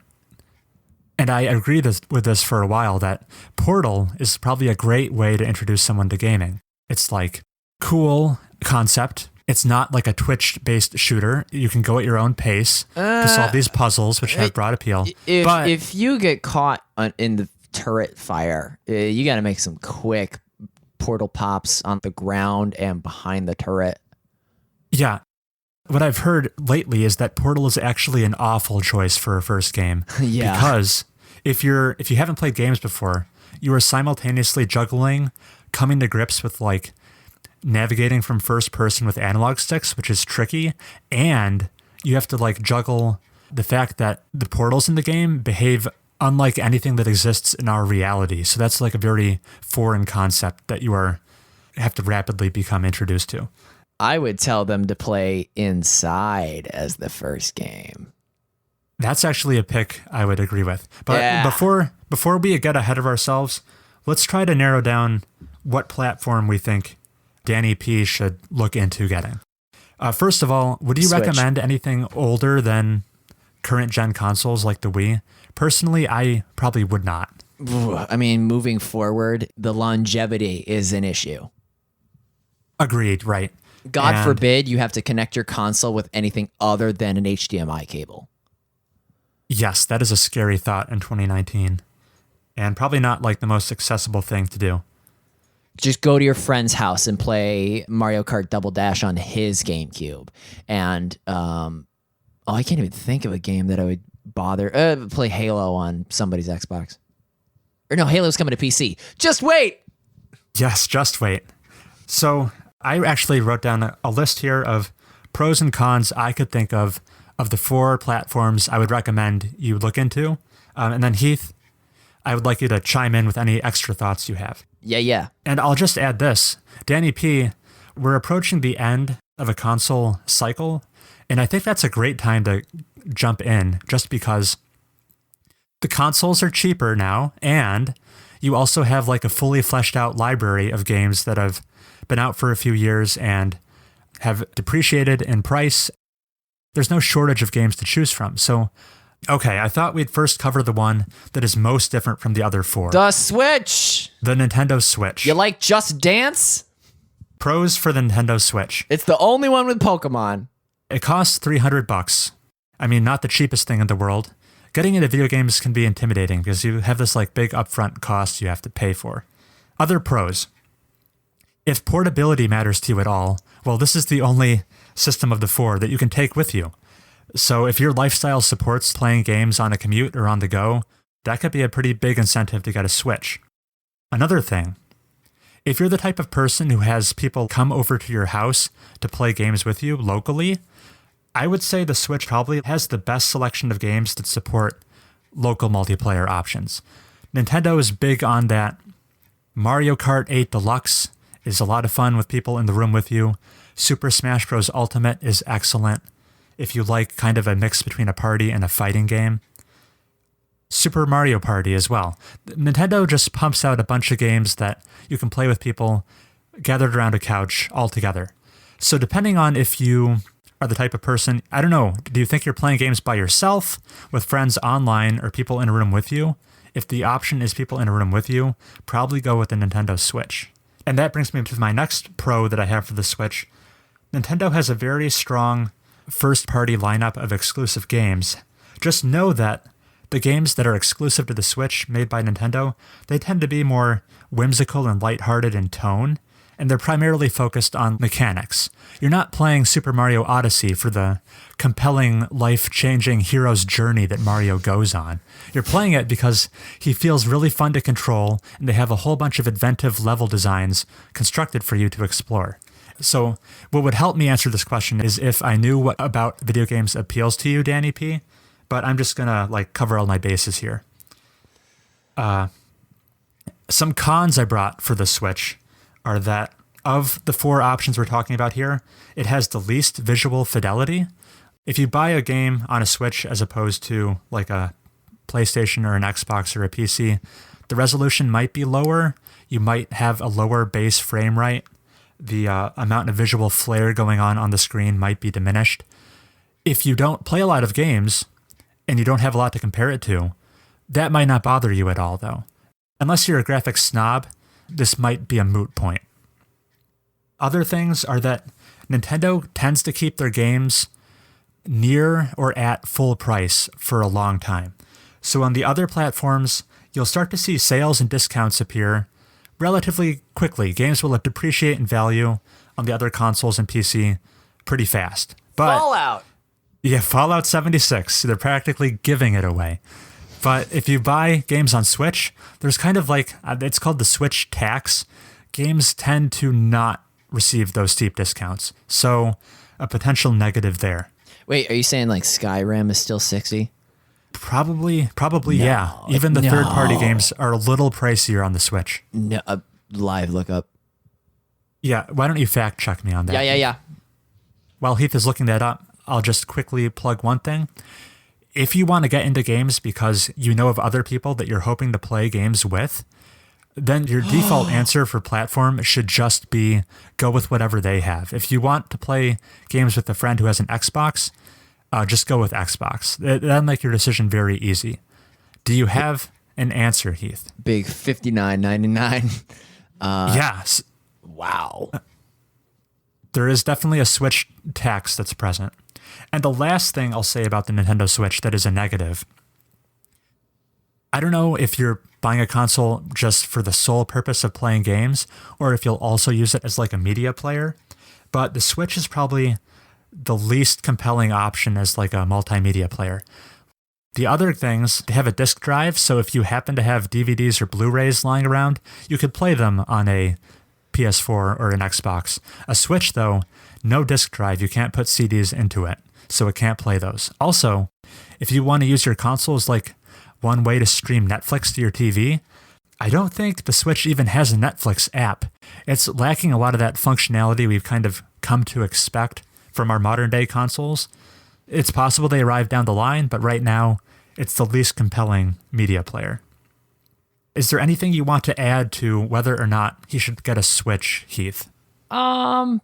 and I agree with this for a while, that Portal is probably a great way to introduce someone to gaming. It's like cool concept. It's not like a Twitch-based shooter. You can go at your own pace to solve these puzzles, which have broad appeal. If you get caught in the turret fire, you got to make some quick portal pops on the ground and behind the turret. Yeah. What I've heard lately is that Portal is actually an awful choice for a first game. Yeah. Because if you haven't played games before, you are simultaneously juggling, coming to grips with like navigating from first person with analog sticks, which is tricky, and you have to like juggle the fact that the portals in the game behave unlike anything that exists in our reality. So that's like a very foreign concept that you have to rapidly become introduced to. I would tell them to play Inside as the first game. That's actually a pick I would agree with. But yeah. before we get ahead of ourselves, let's try to narrow down what platform we think Danny P should look into getting. First of all, would you Switch. recommend anything older than current gen consoles like the Wii? Personally, I probably would not. I mean, moving forward, the longevity is an issue. Agreed, right. God forbid you have to connect your console with anything other than an HDMI cable. Yes, that is a scary thought in 2019. And probably not like the most accessible thing to do. Just go to your friend's house and play Mario Kart Double Dash on his GameCube. And, I can't even think of a game that I would bother. Play Halo on somebody's Xbox. Or no, Halo's coming to PC. Just wait! Yes, just wait. So I actually wrote down a list here of pros and cons I could think of the 4 platforms I would recommend you look into. And then Heath, I would like you to chime in with any extra thoughts you have. Yeah. And I'll just add this. Danny P, we're approaching the end of a console cycle, and I think that's a great time to jump in just because the consoles are cheaper now, and you also have like a fully fleshed out library of games that have been out for a few years and have depreciated in price. There's no shortage of games to choose from. So, okay, I thought we'd first cover the one that is most different from the other 4. The Switch! The Nintendo Switch. You like Just Dance? Pros for the Nintendo Switch. It's the only one with Pokemon. It costs $300. I mean, not the cheapest thing in the world. Getting into video games can be intimidating because you have this like big upfront cost you have to pay for. Other pros. If portability matters to you at all, well, this is the only system of the 4 that you can take with you. So if your lifestyle supports playing games on a commute or on the go, that could be a pretty big incentive to get a Switch. Another thing, if you're the type of person who has people come over to your house to play games with you locally, I would say the Switch probably has the best selection of games that support local multiplayer options. Nintendo is big on that. Mario Kart 8 Deluxe is a lot of fun with people in the room with you. Super Smash Bros. Ultimate is excellent if you like kind of a mix between a party and a fighting game. Super Mario Party as well. Nintendo just pumps out a bunch of games that you can play with people gathered around a couch all together. So depending on if you are the type of person, I don't know, do you think you're playing games by yourself, with friends online, or people in a room with you? If the option is people in a room with you, probably go with the Nintendo Switch. And that brings me to my next pro that I have for the Switch. Nintendo has a very strong first-party lineup of exclusive games. Just know that the games that are exclusive to the Switch made by Nintendo, they tend to be more whimsical and lighthearted in tone, and they're primarily focused on mechanics. You're not playing Super Mario Odyssey for the compelling, life-changing hero's journey that Mario goes on. You're playing it because he feels really fun to control, and they have a whole bunch of inventive level designs constructed for you to explore. So what would help me answer this question is if I knew what about video games appeals to you, Danny P., but I'm just going to cover all my bases here. Some cons I brought for the Switch are that of the 4 options we're talking about here, it has the least visual fidelity. If you buy a game on a Switch as opposed to a PlayStation or an Xbox or a PC, the resolution might be lower. You might have a lower base frame rate. The amount of visual flair going on the screen might be diminished. If you don't play a lot of games and you don't have a lot to compare it to, that might not bother you at all, though. Unless you're a graphics snob, this might be a moot point. Other things are that Nintendo tends to keep their games near or at full price for a long time. So on the other platforms, you'll start to see sales and discounts appear relatively quickly. Games will depreciate in value on the other consoles and PC pretty fast. But Fallout! Yeah, Fallout 76. They're practically giving it away. But if you buy games on Switch, there's kind of it's called the Switch tax. Games tend to not receive those steep discounts. So a potential negative there. Wait, are you saying Skyrim is still 60? Probably, yeah. Even the third-party games are a little pricier on the Switch. No, live lookup. Yeah, why don't you fact check me on that? Yeah. While Heath is looking that up, I'll just quickly plug one thing. If you want to get into games because you know of other people that you're hoping to play games with, then your default answer for platform should just be go with whatever they have. If you want to play games with a friend who has an Xbox, just go with Xbox. That'll make your decision very easy. Do you have an answer, Heath? Big $59.99. Yes. Wow. There is definitely a Switch tax that's present. And the last thing I'll say about the Nintendo Switch that is a negative, I don't know if you're buying a console just for the sole purpose of playing games, or if you'll also use it as a media player, but the Switch is probably the least compelling option as a multimedia player. The other things, they have a disk drive, so if you happen to have DVDs or Blu-rays lying around, you could play them on a PS4 or an Xbox. A Switch, though, no disk drive, you can't put CDs into it, so it can't play those. Also, if you want to use your console as one way to stream Netflix to your TV, I don't think the Switch even has a Netflix app. It's lacking a lot of that functionality we've kind of come to expect from our modern day consoles. It's possible they arrive down the line, but right now, it's the least compelling media player. Is there anything you want to add to whether or not he should get a Switch, Heath? Well,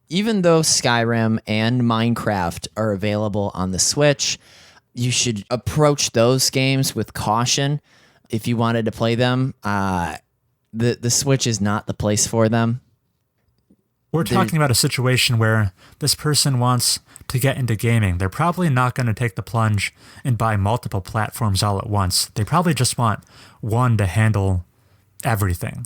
even though Skyrim and Minecraft are available on the Switch, you should approach those games with caution. If you wanted to play them, the Switch is not the place for them. We're talking about a situation where this person wants to get into gaming. They're probably not going to take the plunge and buy multiple platforms all at once. They probably just want one to handle everything.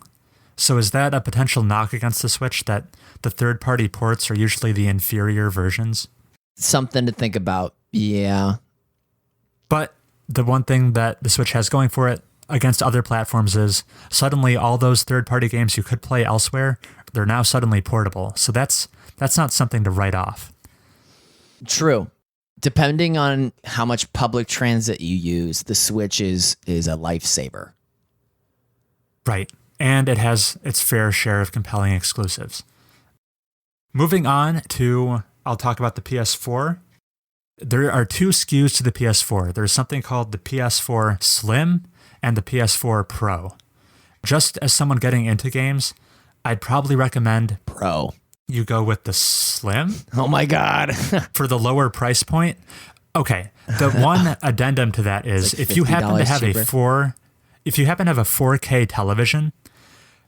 So is that a potential knock against the Switch, that the third-party ports are usually the inferior versions? Something to think about, yeah. But the one thing that the Switch has going for it against other platforms is suddenly all those third-party games you could play elsewhere, they're now suddenly portable. So that's not something to write off. True. Depending on how much public transit you use, the Switch is a lifesaver. Right. And it has its fair share of compelling exclusives. Moving on to, I'll talk about the PS4. There are 2 SKUs to the PS4. There's something called the PS4 Slim and the PS4 Pro. Just as someone getting into games, I'd probably recommend Pro. you go with the Slim. Oh my God. For the lower price point. Okay. The one addendum to that is like if you happen to have cheaper. if you happen to have a 4K television,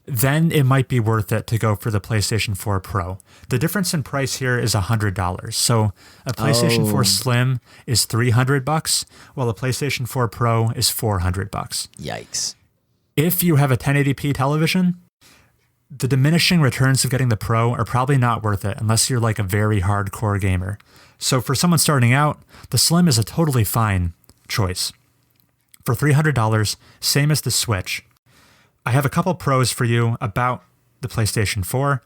then it might be worth it to go for the PlayStation 4 Pro. The difference in price here is $100. So a PlayStation 4 Slim is $300, while a PlayStation 4 Pro is $400. Yikes. If you have a 1080p television, the diminishing returns of getting the Pro are probably not worth it unless you're like a very hardcore gamer. So for someone starting out, the Slim is a totally fine choice. For $300, same as the Switch. I have a couple pros for you about the PlayStation 4.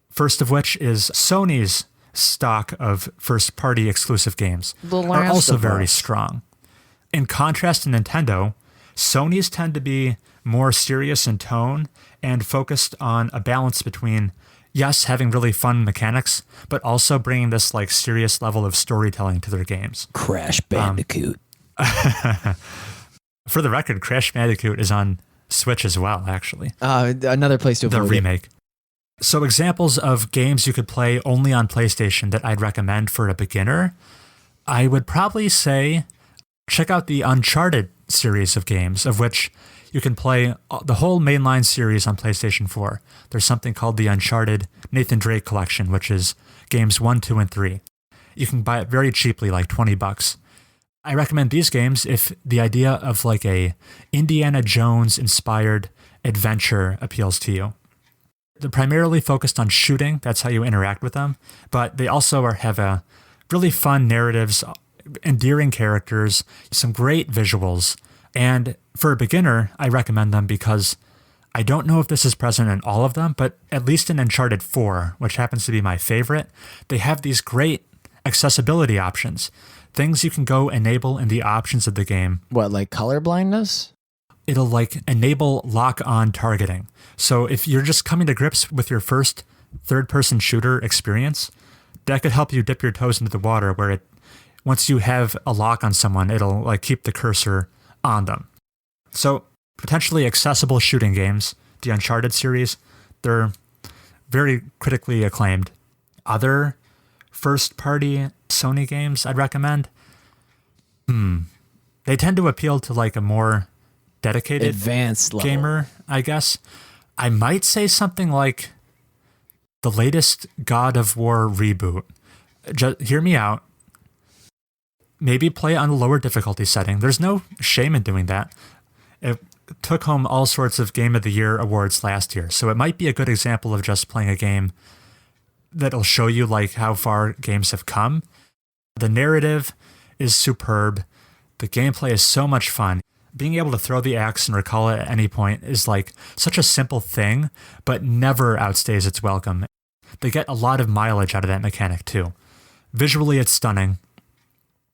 First of which is Sony's stock of first-party exclusive games are also very strong. In contrast to Nintendo, Sony's tend to be more serious in tone and focused on a balance between, yes, having really fun mechanics, but also bringing this like serious level of storytelling to their games. Crash Bandicoot. For the record, Crash Bandicoot is on Switch as well, actually. Another place to avoid the remake. So examples of games you could play only on PlayStation that I'd recommend for a beginner, I would probably say check out the Uncharted series of games, of which you can play the whole mainline series on PlayStation 4. There's something called the Uncharted Nathan Drake Collection, which is games 1, 2, and 3. You can buy it very cheaply, like $20. I recommend these games if the idea of like a Indiana Jones inspired adventure appeals to you. They're primarily focused on shooting. That's how you interact with them. But they also have a really fun narratives, endearing characters, some great visuals. And for a beginner, I recommend them because I don't know if this is present in all of them, but at least in Uncharted 4, which happens to be my favorite, they have these great accessibility options. Things you can go enable in the options of the game. What, like color blindness? It'll like enable lock-on targeting. So if you're just coming to grips with your first third-person shooter experience, that could help you dip your toes into the water where it, once you have a lock on someone, it'll like keep the cursor on them. So potentially accessible shooting games, the Uncharted series, they're very critically acclaimed. Other first-party Sony games I'd recommend, they tend to appeal to like a more dedicated advanced level gamer, I guess. I might say something like the latest God of War reboot. Just hear me out. Maybe play on a lower difficulty setting. There's no shame in doing that. It took home all sorts of Game of the Year awards last year, so it might be a good example of just playing a game that'll show you like how far games have come. The narrative is superb. The gameplay is so much fun. Being able to throw the axe and recall it at any point is like such a simple thing, but never outstays its welcome. They get a lot of mileage out of that mechanic too. Visually, it's stunning.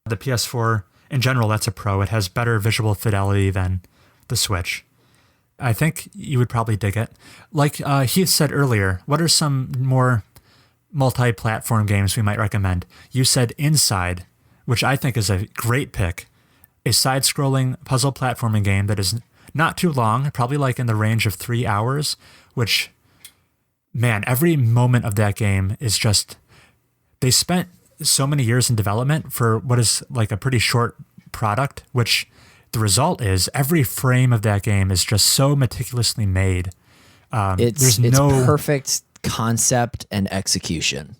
The PS4, in general, that's a pro. It has better visual fidelity than the Switch. I think you would probably dig it. Like Heath said earlier, what are some more multi-platform games we might recommend? You said Inside, which I think is a great pick. A side-scrolling puzzle platforming game that is not too long, probably like in the range of 3 hours, which, man, every moment of that game is just, they spent so many years in development for what is like a pretty short product, which the result is every frame of that game is just so meticulously made. It's no perfect concept and execution.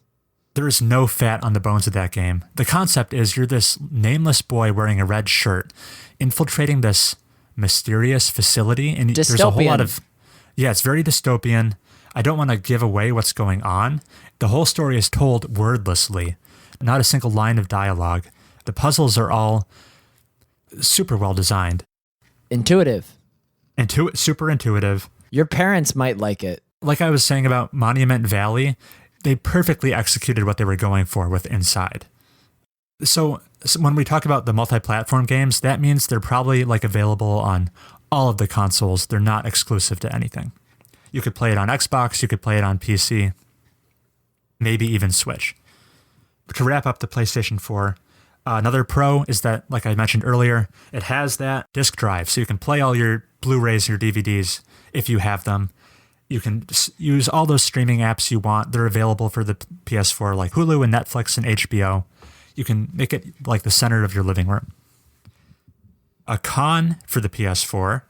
There is no fat on the bones of that game. The concept is you're this nameless boy wearing a red shirt, infiltrating this mysterious facility, and dystopian. There's a whole lot of, it's very dystopian. I don't want to give away what's going on. The whole story is told wordlessly, not a single line of dialogue. The puzzles are all super well designed. Intuitive. Super intuitive. Your parents might like it. Like I was saying about Monument Valley, they perfectly executed what they were going for with Inside. So when we talk about the multi-platform games, that means they're probably like available on all of the consoles. They're not exclusive to anything. You could play it on Xbox, you could play it on PC, maybe even Switch. To wrap up the PlayStation 4, another pro is that, like I mentioned earlier, it has that disk drive, so you can play all your Blu-rays, your DVDs, if you have them. You can use all those streaming apps you want. They're available for the PS4, like Hulu and Netflix and HBO. You can make it like the center of your living room. A con for the PS4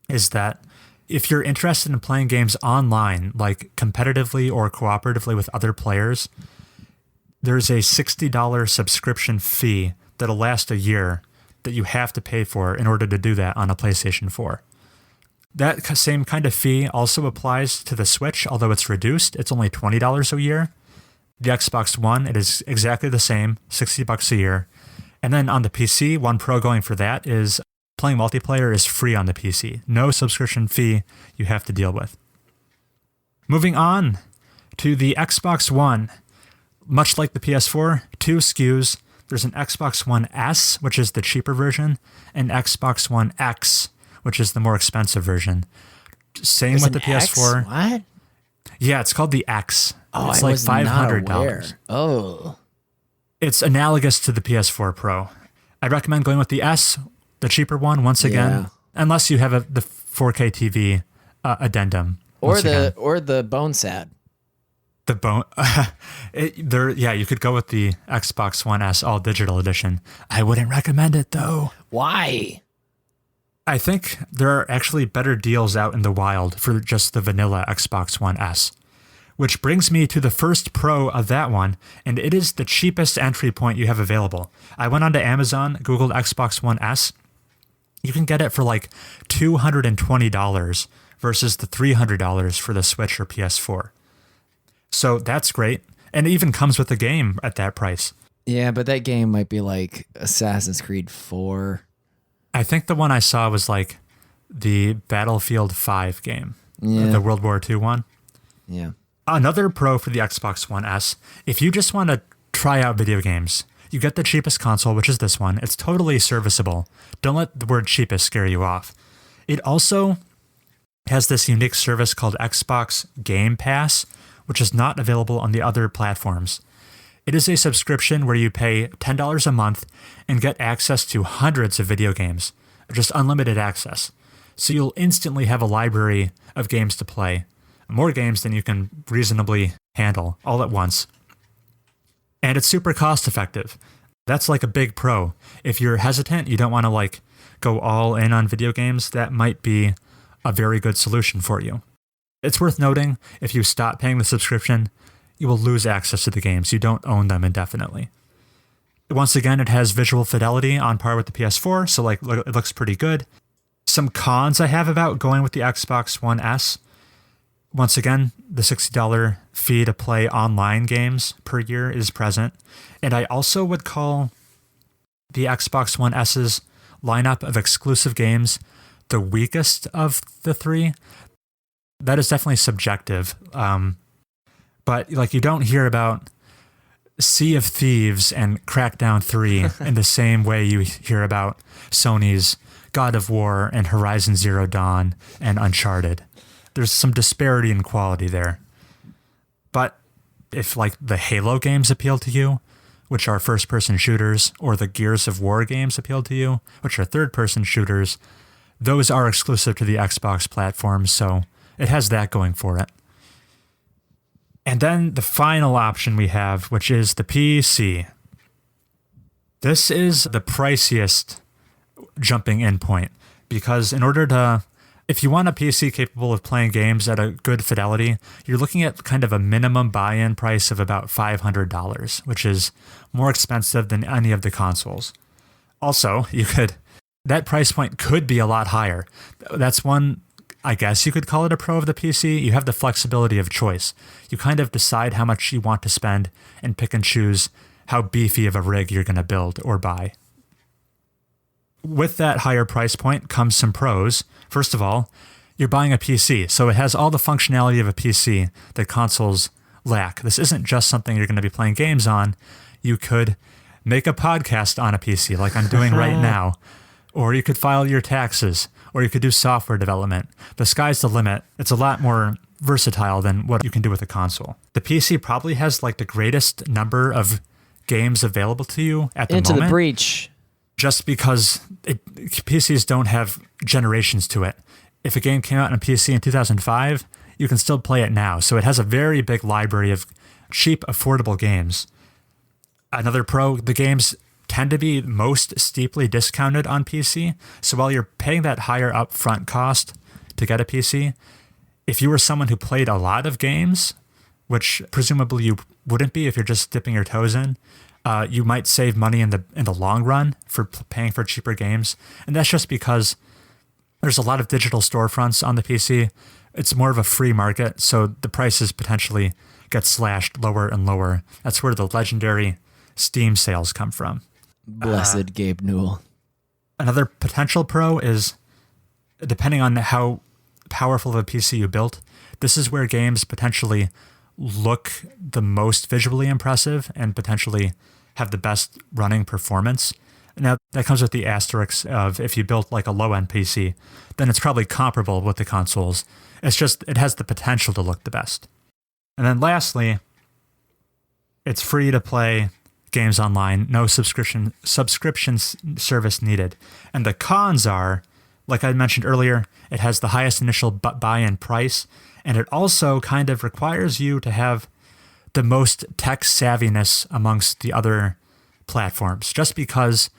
is that if you're interested in playing games online, like competitively or cooperatively with other players, there's a $60 subscription fee that'll last a year that you have to pay for in order to do that on a PlayStation 4. That same kind of fee also applies to the Switch, although it's reduced. It's only $20 a year. The Xbox One, it is exactly the same, $60 a year. And then on the PC, one pro going for that is playing multiplayer is free on the PC. No subscription fee you have to deal with. Moving on to the Xbox One. Much like the PS4, two SKUs. There's an Xbox One S, which is the cheaper version, and Xbox One X, which is the more expensive version. Same with the PS4. What? Yeah, it's called the X. Oh, it's I like was not $500. aware. Oh. It's analogous to the PS4 Pro. I recommend going with the S, the cheaper one, once again, unless you have the 4K TV addendum. Or the bone sad. The bone, you could go with the Xbox One S all digital edition. I wouldn't recommend it though. Why? I think there are actually better deals out in the wild for just the vanilla Xbox One S. Which brings me to the first pro of that one, and it is the cheapest entry point you have available. I went onto Amazon, Googled Xbox One S. You can get it for like $220 versus the $300 for the Switch or PS4. So that's great. And it even comes with the game at that price. Yeah, but that game might be like Assassin's Creed 4. I think the one I saw was like the Battlefield 5 game, the World War II one. Yeah. Another pro for the Xbox One S, if you just want to try out video games, you get the cheapest console, which is this one. It's totally serviceable. Don't let the word cheapest scare you off. It also has this unique service called Xbox Game Pass, which is not available on the other platforms. It is a subscription where you pay $10 a month and get access to hundreds of video games, just unlimited access. So you'll instantly have a library of games to play, more games than you can reasonably handle all at once. And it's super cost effective. That's like a big pro. If you're hesitant, you don't want to like go all in on video games, that might be a very good solution for you. It's worth noting, if you stop paying the subscription, you will lose access to the games. You don't own them indefinitely. Once again, it has visual fidelity on par with the PS4, so like it looks pretty good. Some cons I have about going with the Xbox One S. Once again, the $60 fee to play online games per year is present. And I also would call the Xbox One S's lineup of exclusive games the weakest of the three. That is definitely subjective. But like you don't hear about Sea of Thieves and Crackdown 3 in the same way you hear about Sony's God of War and Horizon Zero Dawn and Uncharted. There's some disparity in quality there. But if like the Halo games appeal to you, which are first-person shooters, or the Gears of War games appeal to you, which are third-person shooters, those are exclusive to the Xbox platform, so it has that going for it. And then the final option we have, which is the PC. This is the priciest jumping in point, because in order to, if you want a PC capable of playing games at a good fidelity, you're looking at kind of a minimum buy-in price of about $500, which is more expensive than any of the consoles. Also, that price point could be a lot higher. That's one, I guess you could call it a pro of the PC. You have the flexibility of choice. You kind of decide how much you want to spend and pick and choose how beefy of a rig you're going to build or buy. With that higher price point comes some pros. First of all, you're buying a PC, so it has all the functionality of a PC that consoles lack. This isn't just something you're going to be playing games on. You could make a podcast on a PC like I'm doing right now, or you could file your taxes, or you could do software development. The sky's the limit. It's a lot more versatile than what you can do with a console. The PC probably has like the greatest number of games available to you at the moment. Into the breach. Just because PCs don't have generations to it. If a game came out on a PC in 2005, you can still play it now. So it has a very big library of cheap, affordable games. Another pro, the games tend to be most steeply discounted on PC. So while you're paying that higher upfront cost to get a PC, if you were someone who played a lot of games, which presumably you wouldn't be if you're just dipping your toes in, you might save money in the long run for paying for cheaper games. And that's just because there's a lot of digital storefronts on the PC. It's more of a free market, so the prices potentially get slashed lower and lower. That's where the legendary Steam sales come from. Blessed Gabe Newell. Another potential pro is, depending on how powerful of a PC you built, this is where games potentially look the most visually impressive and potentially have the best running performance. Now, that comes with the asterisk of if you built like a low-end PC, then it's probably comparable with the consoles. It's just, it has the potential to look the best. And then lastly, it's free to play games online, no subscription service needed. And the cons are, like I mentioned earlier, it has the highest initial buy-in price, and it also kind of requires you to have the most tech savviness amongst the other platforms, just because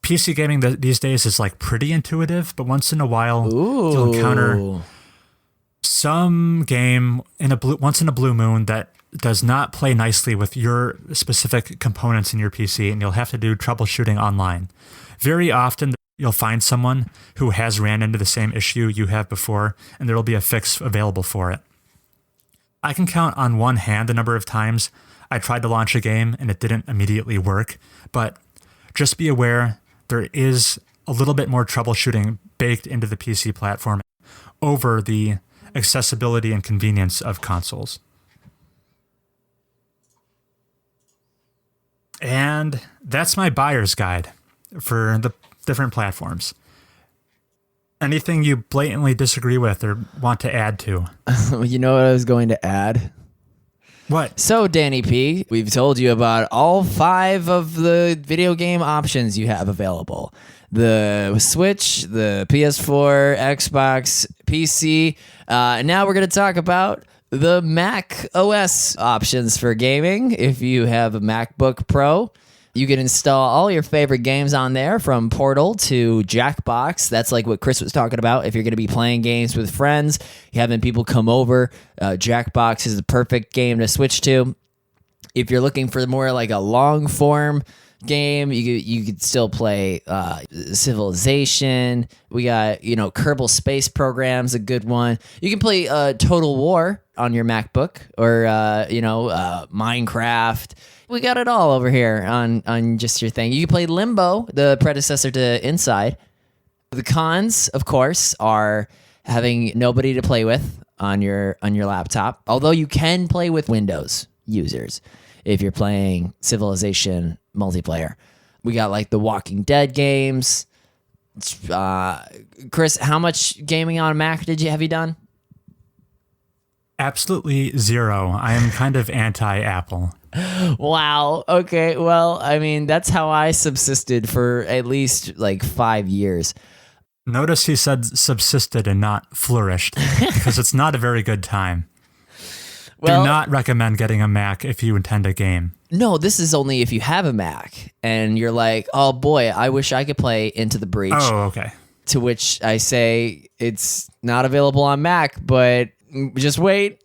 PC gaming these days is like pretty intuitive, but once in a while you'll encounter some game once in a blue moon that does not play nicely with your specific components in your PC, and you'll have to do troubleshooting online. Very often you'll find someone who has ran into the same issue you have before, and there will be a fix available for it. I can count on one hand the number of times I tried to launch a game and it didn't immediately work, but just be aware there is a little bit more troubleshooting baked into the PC platform over the accessibility and convenience of consoles. And that's my buyer's guide for the different platforms. Anything you blatantly disagree with or want to add to? You know what I was going to add? What? So, Danny P, we've told you about all 5 of the video game options you have available. The Switch, the PS4, Xbox, PC. Now we're going to talk about the Mac OS options for gaming. If you have a MacBook Pro, you can install all your favorite games on there, from Portal to Jackbox. That's like what Chris was talking about. If you're going to be playing games with friends, you having people come over, Jackbox is the perfect game to switch to. If you're looking for more like a long form game, you could still play Civilization. We got, Kerbal Space Program's a good one. You can play Total War on your MacBook, or Minecraft. We got it all over here on just your thing. You can play Limbo, the predecessor to Inside. The cons, of course, are having nobody to play with on your laptop. Although you can play with Windows users if you're playing Civilization multiplayer. We got like the Walking Dead games. Chris, how much gaming on Mac have you done? Absolutely zero. I am kind of anti-Apple. Wow. Okay. Well, I mean, that's how I subsisted for at least like 5 years. Notice he said subsisted and not flourished, because it's not a very good time. Well, do not recommend getting a Mac if you intend a game. No, this is only if you have a Mac and you're like, oh boy, I wish I could play Into the Breach. Oh, okay. To which I say it's not available on Mac, but just wait.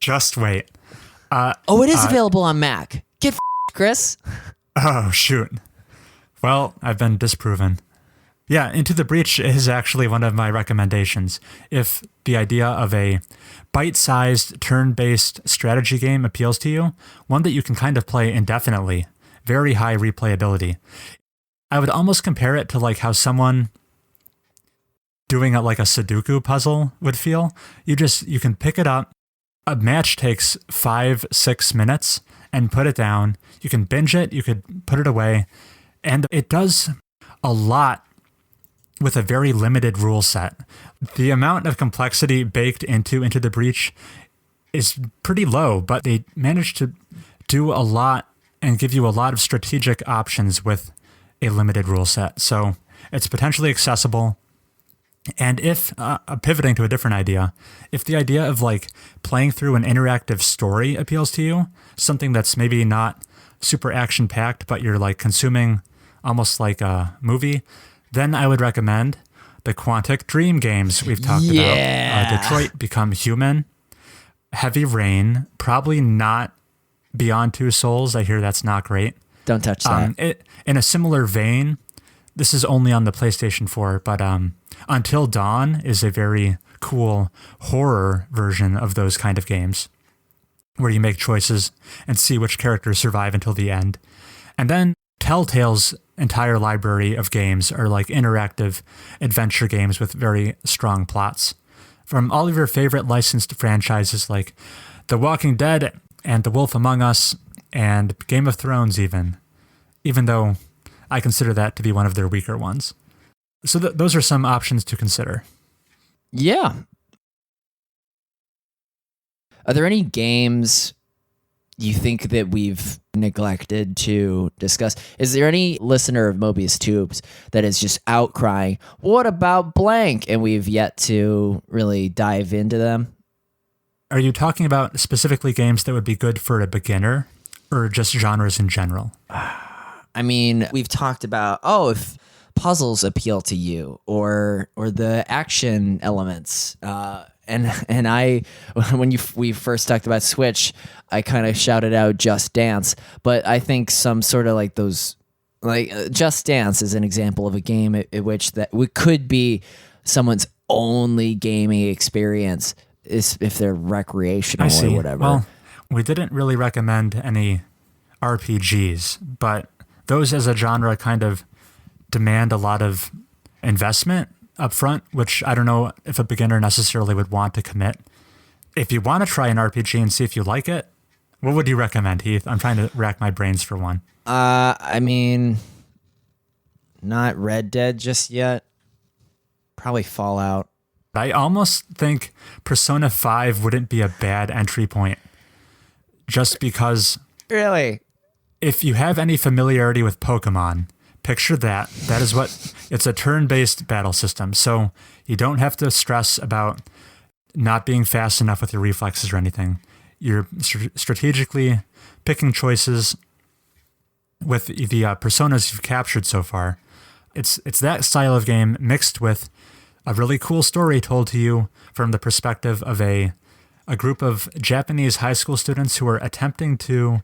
Just wait. It is available on Mac. Get Chris. Oh, shoot. Well, I've been disproven. Yeah, Into the Breach is actually one of my recommendations. If the idea of a bite-sized, turn-based strategy game appeals to you, one that you can kind of play indefinitely, very high replayability. I would almost compare it to like how someone doing like a Sudoku puzzle would feel. You can pick it up. A match takes 5-6 minutes and put it down. You can binge it. You could put it away. And it does a lot with a very limited rule set. The amount of complexity baked into the Breach is pretty low, but they managed to do a lot and give you a lot of strategic options with a limited rule set. So it's potentially accessible. And if, pivoting to a different idea, if the idea of like playing through an interactive story appeals to you, something that's maybe not super action packed, but you're like consuming almost like a movie, then I would recommend the Quantic Dream games we've talked about. Detroit Become Human, Heavy Rain, probably not Beyond Two Souls. I hear that's not great. Don't touch that. In a similar vein, this is only on the PlayStation 4, but Until Dawn is a very cool horror version of those kind of games where you make choices and see which characters survive until the end. And then Telltale's entire library of games are like interactive adventure games with very strong plots. From all of your favorite licensed franchises like The Walking Dead and The Wolf Among Us and Game of Thrones even though I consider that to be one of their weaker ones. So those are some options to consider. Yeah. Are there any games you think that we've neglected to discuss? Is there any listener of Mobius Tubes that is just outcrying, what about blank? And we've yet to really dive into them? Are you talking about specifically games that would be good for a beginner or just genres in general? I mean, we've talked about, if puzzles appeal to you or the action elements. And I, when we first talked about Switch, I kind of shouted out Just Dance, but I think some sort of like those, like Just Dance is an example of a game in which that could be someone's only gaming experience is if they're recreational or whatever. Well, we didn't really recommend any RPGs, but those as a genre kind of demand a lot of investment up front, which I don't know if a beginner necessarily would want to commit. If you want to try an RPG and see if you like it, what would you recommend, Heath? I'm trying to rack my brains for one. I mean, not Red Dead just yet. Probably Fallout. I almost think Persona 5 wouldn't be a bad entry point. Just because... Really? If you have any familiarity with Pokemon, picture that. That is what... It's a turn-based battle system, so you don't have to stress about not being fast enough with your reflexes or anything. You're strategically picking choices with the personas you've captured so far. It's that style of game mixed with a really cool story told to you from the perspective of a group of Japanese high school students who are attempting to...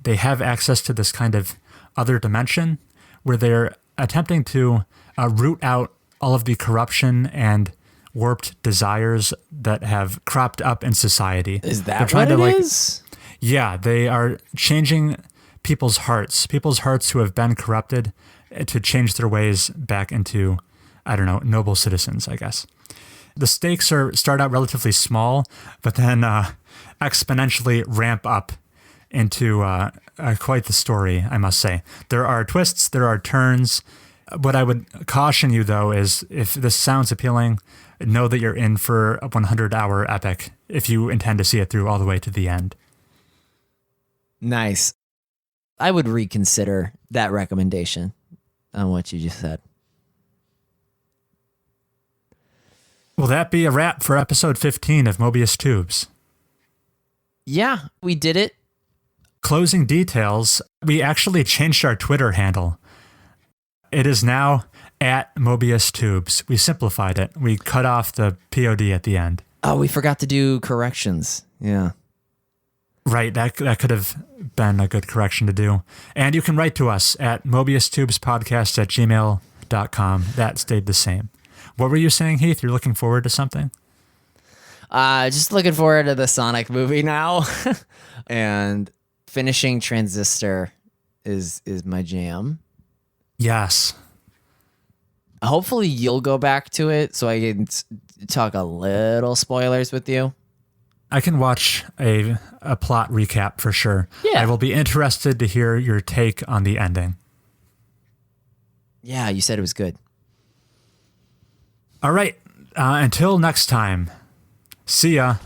They have access to this kind of other dimension where they're attempting to root out all of the corruption and warped desires that have cropped up in society. Is that what it is? Yeah, they are changing people's hearts who have been corrupted to change their ways back into, I don't know, noble citizens, I guess. The stakes start out relatively small, but then exponentially ramp up into quite the story, I must say. There are twists, there are turns. What I would caution you, though, is if this sounds appealing, know that you're in for a 100-hour epic if you intend to see it through all the way to the end. Nice. I would reconsider that recommendation on what you just said. Will that be a wrap for episode 15 of Mobius Tubes? Yeah, we did it. Closing details, we actually changed our Twitter handle. It is now at Mobius Tubes. We simplified it. We cut off the POD at the end. Oh, we forgot to do corrections. Yeah. Right, that could have been a good correction to do. And you can write to us at mobiustubespodcast@gmail.com. That stayed the same. What were you saying, Heath? You're looking forward to something? Just looking forward to the Sonic movie now. And finishing Transistor is my jam. Yes. Hopefully you'll go back to it so I can talk a little spoilers with you. I can watch a plot recap for sure. Yeah. I will be interested to hear your take on the ending. Yeah, you said it was good. All right. Until next time. See ya.